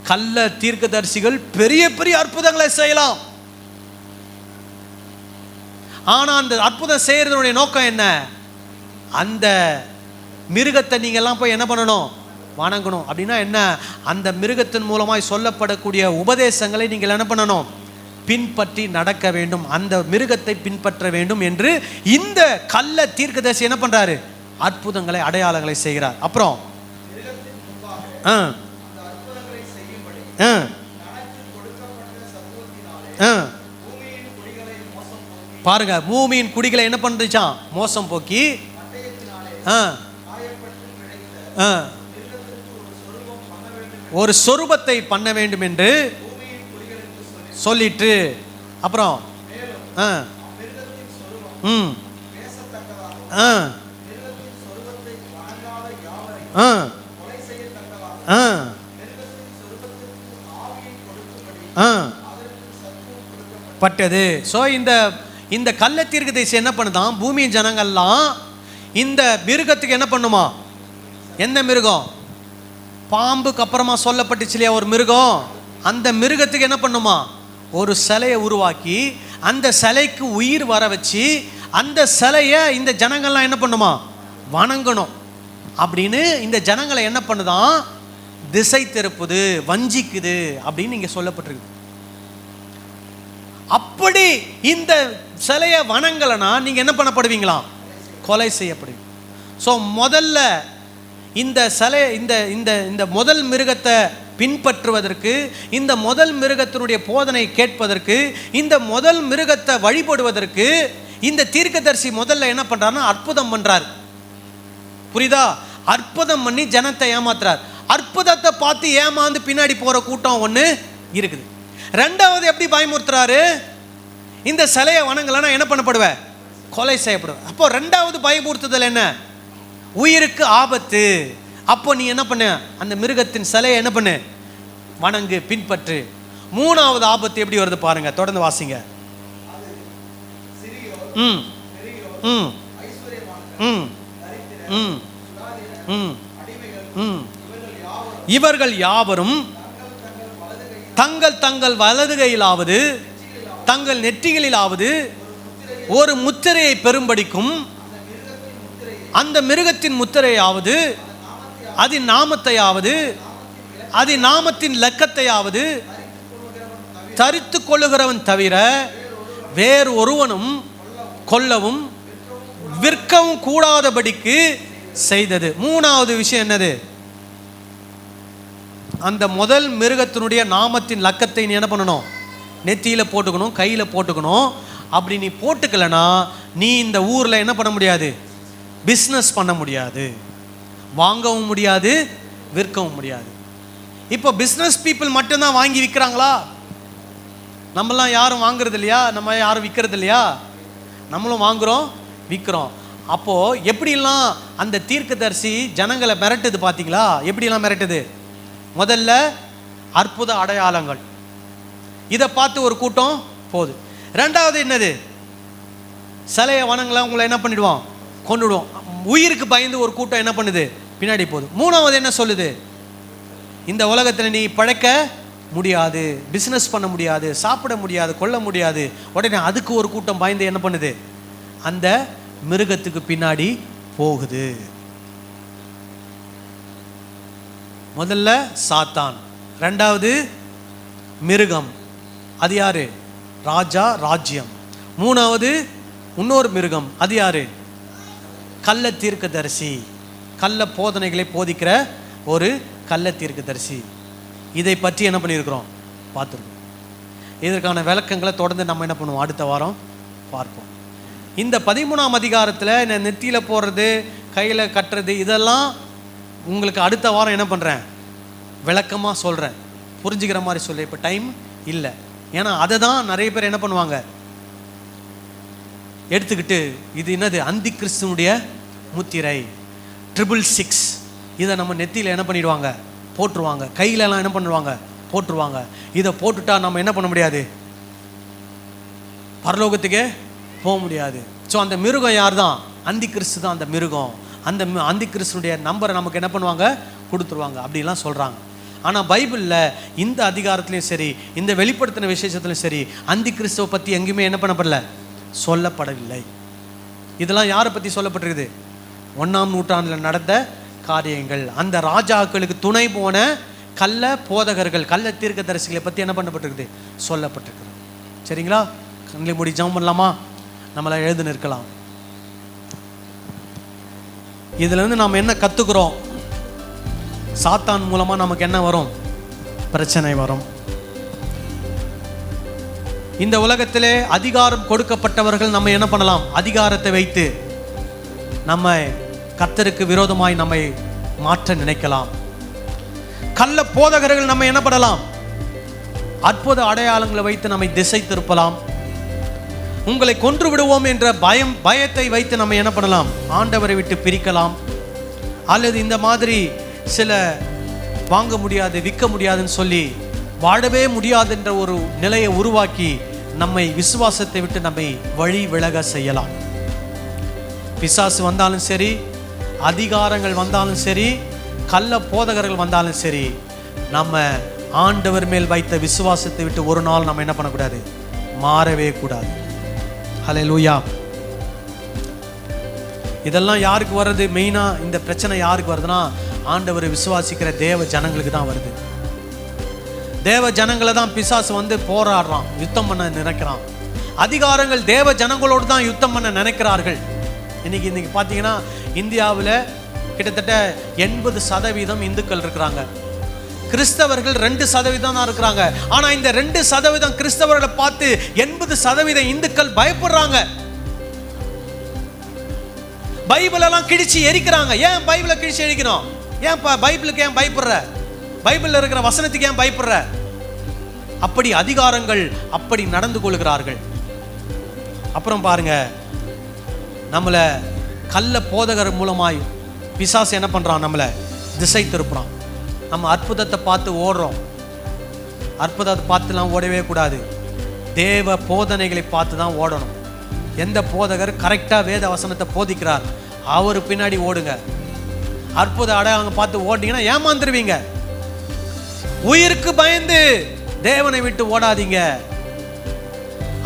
[SPEAKER 1] கள்ள தீர்க்கதரிசிகள் பெரிய பெரிய அற்புதங்களை செய்யலாம். ஆனா அந்த அற்புதம் செய்யறதுடைய நோக்கம் என்ன? அந்த மிருகத்தை நீங்க எல்லாம் போய் என்ன பண்ணணும்? வணங்கணும். அப்படின்னா என்ன? அந்த மிருகத்தின் மூலமாய் சொல்லப்படக்கூடிய உபதேசங்களை நீங்கள் என்ன பண்ணணும்? பின்பற்றி நடக்க வேண்டும், அந்த மிருகத்தை பின்பற்ற வேண்டும் என்று இந்த கள்ள தீர்க்கதரிசி என்ன பண்றாரு? அற்புதங்களை அடையாளங்களை செய்கிறார். அப்புறம் பாருங்க, பூமியின் குடிகளை என்ன பண்ணுச்சான்? மோசம் போக்கி ஒரு சொரூபத்தை பண்ண வேண்டும் என்று சொல்லிட்டு, அப்புறம் பட்டது. ஸோ இந்த கள்ள தீர்க்கதரிசி என்ன பண்ணுதான்? பூமியின் ஜனங்கள்லாம் இந்த மிருகத்துக்கு என்ன பண்ணுமா? என்ன மிருகம்? பாம்புக்கு அப்புறமா சொல்லப்பட்டுச்சு இல்லையா ஒரு மிருகம், அந்த மிருகத்துக்கு என்ன பண்ணுமா? ஒரு சிலையை உருவாக்கி அந்த சிலைக்கு உயிர் வர வச்சு அந்த சிலையை இந்த ஜனங்கள்லாம் என்ன பண்ணுமா? வணங்கணும் அப்படின்னு இந்த ஜனங்களை என்ன பண்ணுதான்? திசை திருப்புது, வஞ்சிக்குது அப்படின்னு இங்க சொல்லப்பட்டிருக்கு. அப்படி இந்த சிலையை வணங்கலைன்னா நீங்க என்ன பண்ணப்படுவீங்களா? கொலை செய்யப்படுவீங்க. ஸோ முதல்ல இந்த சிலை இந்த முதல் மிருகத்தை பின்பற்றுவதற்கு, இந்த முதல் மிருகத்தினுடைய போதனை கேட்பதற்கு, இந்த முதல் மிருகத்தை வழிபடுவதற்கு இந்த தீர்க்கதரிசி முதல்ல என்ன பண்றாருன்னா அற்புதம் பண்றார். புரியுதா? அற்புதம் பண்ணி ஜனத்தை ஏமாத்துறார். அற்புதத்தை பார்த்து ஏமாந்து பின்னாடி போற கூட்டம் ஒன்று இருக்குது. ரெண்டாவது எப்படி பயமுறுத்துறாரு? இந்த சிலையை வணங்கலன்னா என்ன பண்ணப்படுவ? கொலை செய்யப்படுவ. அப்போ ரெண்டாவது பயமுறுத்துதல் என்ன? உயிருக்கு ஆபத்து. அப்போ நீ என்ன பண்ண? அந்த மிருகத்தின் சிலையை என்ன பண்ணு? வணங்கு, பின்பற்று. மூணாவது ஆபத்து எப்படி வருது பாருங்க, தொடர்ந்து வாசிங்க. இவர்கள் யாவரும் தங்கள் தங்கள் வலதுகையிலாவது தங்கள் நெற்றிகளிலாவது ஒரு முத்திரையை பெரும்படிக்கும் அந்த மிருகத்தின் முத்திரையாவது அதன் நாமத்தையாவது அதன் நாமத்தின் லக்கத்தையாவது தரித்து கொள்ளுகிறவன் தவிர வேறு ஒருவனும் கொல்லவும் விற்கவும் கூடாதபடிக்கு செய்தது. மூணாவது விஷயம் என்னது? அந்த முதல் மிருகத்தினுடைய நாமத்தின் லக்கத்தை நீ என்ன பண்ணணும்? நெத்தியில போட்டுக்கணும், கையில போட்டுக்கணும். அப்படி நீ போட்டுக்கலனா நீ இந்த ஊர்ல என்ன பண்ண முடியாது? பிஸ்னஸ் பண்ண முடியாது, வாங்கவும் முடியாது, விற்கவும் முடியாது. இப்போ பிஸ்னஸ் பீப்புள் மட்டும்தான் வாங்கி விற்கிறாங்களா? நம்மளாம் யாரும் வாங்குறது இல்லையா? நம்ம யாரும் விற்கிறது இல்லையா? நம்மளும் வாங்குறோம், விற்கிறோம். அப்போ எப்படிலாம் அந்த தீர்க்கதரிசி ஜனங்களை மிரட்டுது பார்த்தீங்களா? எப்படிலாம் மிரட்டுது? முதல்ல அற்புத அடையாளங்கள், இதை பார்த்து ஒரு கூட்டம் போகுது. ரெண்டாவது என்னது? சிலையை வணங்கலாம், உங்களை என்ன பண்ணிடுவோம்? கொண்டுடுவோம். உயிருக்கு பயந்து ஒரு கூட்டம் என்ன பண்ணுது? பின்னாடி போகுது. மூணாவது என்ன சொல்லுது? இந்த உலகத்தில் நீ பழைக்க முடியாது, பிஸ்னஸ் பண்ண முடியாது, சாப்பிட முடியாது, கொள்ள முடியாது. உடனே அதுக்கு ஒரு கூட்டம் பயந்து என்ன பண்ணுது? அந்த மிருகத்துக்கு பின்னாடி போகுது. முதல்ல சாத்தான், ரெண்டாவது மிருகம், அது யாரு? ராஜா, ராஜ்யம். மூணாவது இன்னொரு மிருகம், அது யாரு? கள்ள தீர்க்கதரிசி, கள்ள போதனைகளை போதிக்கிற ஒரு கள்ள தீர்க்கதரிசி. இதை பற்றி என்ன பண்ணியிருக்கிறோம்? பார்த்துருக்கோம். இதற்கான விளக்கங்களை தொடர்ந்து நம்ம என்ன பண்ணுவோம்? அடுத்த வாரம் பார்ப்போம். இந்த 13ஆம் அதிகாரத்தில் நெத்தியில் போடுறது, கையில் கட்டுறது, இதெல்லாம் உங்களுக்கு அடுத்த வாரம் என்ன பண்ணுறேன்? விளக்கமாக சொல்கிறேன், புரிஞ்சுக்கிற மாதிரி சொல்ல. இப்போ டைம் இல்லை. ஏன்னா அதை தான் நிறைய பேர் என்ன பண்ணுவாங்க? எடுத்துக்கிட்டு இது என்னது? அந்தி கிறிஸ்துவனுடைய முத்திரை 666, இதை நம்ம நெத்தியில் என்ன பண்ணிடுவாங்க, போட்டுருவாங்க. கையிலலாம் என்ன பண்ணுவாங்க, போட்டுருவாங்க. இதை போட்டுட்டா நம்ம என்ன பண்ண முடியாது, பரலோகத்துக்கே போக முடியாது. ஸோ அந்த மிருகம் யார் தான், அந்தி கிறிஸ்து தான் அந்த மிருகம். அந்த அந்தி கிறிஸ்துடைய நம்பரை நமக்கு என்ன பண்ணுவாங்க, கொடுத்துருவாங்க அப்படிலாம் சொல்கிறாங்க. ஆனால் பைபிளில் இந்த அதிகாரத்துலையும் சரி, இந்த வெளிப்படுத்தின விசேஷத்துலையும் சரி, அந்தி கிறிஸ்துவை பற்றி எங்கேயுமே என்ன பண்ணப்படல, சொல்லப்படவில்லை. இதெல்லாம் யாரை பற்றி சொல்லப்பட்டிருக்குது, 1ஆம் நூற்றாண்டில் நடந்த காரியங்கள். அந்த ராஜாக்களுக்கு துணை போன கள்ள போதகர்கள், கள்ள தீர்க்கதரிசிகளை பற்றி என்ன பண்ணப்பட்டிருக்குது, சொல்லப்பட்டிருக்குது. சரிங்களா? கண்களை மூடி ஜெபம் பண்ணலாமா? நம்மளை எழுந்து நிற்கலாம். இதுலேருந்து நாம் என்ன கற்றுக்குறோம்? சாத்தான் மூலமாக நமக்கு என்ன வரும், பிரச்சனை வரும். இந்த உலகத்திலே அதிகாரம் கொடுக்கப்பட்டவர்கள் நம்ம என்ன பண்ணலாம், அதிகாரத்தை வைத்து நம்ம கர்த்தருக்கு விரோதமாய் நம்மை மாற்ற நினைக்கலாம். கள்ள போதகர்கள் நம்ம என்ன பண்ணலாம், அற்புத அடையாளங்களை வைத்து நம்மை திசை திருப்பலாம். உங்களை கொன்று விடுவோம் என்ற பயத்தை வைத்து நம்ம என்ன பண்ணலாம், ஆண்டவரை விட்டு பிரிக்கலாம். அல்லது இந்த மாதிரி சில வாங்க முடியாது, விற்க முடியாதுன்னு சொல்லி வாழவே முடியாது என்ற ஒரு நிலையை உருவாக்கி நம்மை விசுவாசத்தை விட்டு நம்மை வழி விலக செய்யலாம். பிசாசு வந்தாலும் சரி, அதிகாரங்கள் வந்தாலும் சரி, கள்ள போதகர்கள் வந்தாலும் சரி, நம்ம ஆண்டவர் மேல் வைத்த விசுவாசத்தை விட்டு ஒரு நாள் நம்ம என்ன பண்ணக்கூடாது, மாறவே கூடாது. ஹல்லேலூயா. இதெல்லாம் யாருக்கு வருது, மெயினா இந்த பிரச்சனை யாருக்கு வருதுன்னா, ஆண்டவரை விசுவாசிக்கிற தேவ ஜனங்களுக்கு தான் வருது. தேவ ஜனங்களை தான் பிசாசு வந்து போராடுறான், யுத்தம் பண்ண நினைக்கிறான். அதிகாரங்கள் தேவ ஜனங்களோடு தான் யுத்தம் பண்ண நினைக்கிறார்கள். இன்னைக்கு பார்த்தீங்கன்னா இந்தியாவில் கிட்டத்தட்ட 80% இந்துக்கள் இருக்கிறாங்க. கிறிஸ்தவர்கள் 2% தான் இருக்கிறாங்க. ஆனா இந்த 2% கிறிஸ்தவர்களை பார்த்து 80% இந்துக்கள் பயப்படுறாங்க. பைபிள் எல்லாம் கிழிச்சு எரிக்கிறாங்க. ஏன் பைபிளை கிழிச்சு எரிக்கிறோம்? ஏன் பைபிளுக்கு ஏன் பயப்படுற? பைபிள்ல இருக்கிற வசனத்துக்கு ஏன் பயப்படுற? அப்படி அதிகாரங்கள் அப்படி நடந்து கொள்கிறார்கள். அப்புறம் பாருங்க, நம்மளை கள்ள போதகர் மூலமாய் பிசாசு என்ன பண்றான், நம்மளை திசை திருப்புறான். நம்ம அற்புதத்தை பார்த்து ஓடுறோம். அற்புதத்தை பார்த்துலாம் ஓடவே கூடாது. தேவ போதனைகளை பார்த்து தான் ஓடணும். எந்த போதகர் கரெக்டாக வேத வசனத்தை போதிக்கிறார் அவர் பின்னாடி ஓடுங்க. அற்புத அடையாளங்க பார்த்து ஓடிங்கன்னா ஏமாந்துருவீங்க. உயிருக்கு பயந்து தேவனை விட்டு ஓடாதீங்க.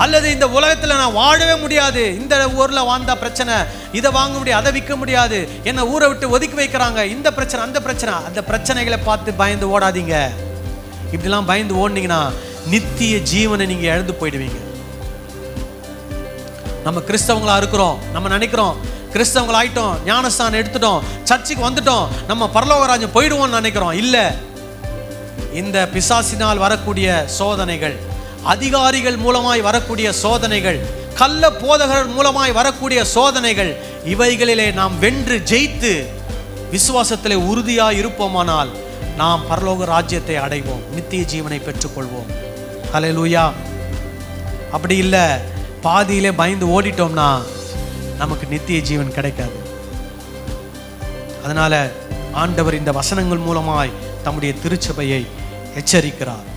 [SPEAKER 1] அல்லது இந்த உலகத்தில் நான் வாழவே முடியாது, இந்த ஊரில் வாழ்ந்தா பிரச்சனை, இதை வாங்க முடியாது, அதை விற்க முடியாது, என்ன ஊரை விட்டு ஒதுக்கி வைக்கிறாங்க, இந்த பிரச்சனை அந்த பிரச்சனை, அந்த பிரச்சனைகளை பார்த்து பயந்து ஓடாதீங்க. இப்படிலாம் பயந்து ஓடினீங்கன்னா நித்திய ஜீவனை நீங்க இழந்து போயிடுவீங்க. நம்ம கிறிஸ்தவங்களா இருக்கிறோம், நம்ம நினைக்கிறோம் கிறிஸ்தவங்கள் ஆயிட்டோம், ஞானஸ்தானம் எடுத்துட்டோம், சர்ச்சுக்கு வந்துட்டோம், நம்ம பரலோக ராஜ்யம் போயிடுவோம்னு நினைக்கிறோம். இல்ல, இந்த பிசாசினால் வரக்கூடிய சோதனைகள், அதிகாரிகள் மூலமாய் வரக்கூடிய சோதனைகள், கள்ள போதகர் மூலமாய் வரக்கூடிய சோதனைகள், இவைகளிலே நாம் வென்று ஜெயித்து விசுவாசத்திலே உறுதியாய் இருப்போமானால் நாம் பரலோக ராஜ்யத்தை அடைவோம், நித்திய ஜீவனை பெற்றுக்கொள்வோம். ஹல்லேலூயா. அப்படி இல்லை, பாதியிலே பயந்து ஓடிட்டோம்னா நமக்கு நித்திய ஜீவன் கிடைக்காது. அதனால ஆண்டவர் இந்த வசனங்கள் மூலமாய் தம்முடைய திருச்சபையை எச்சரிக்கிறார்.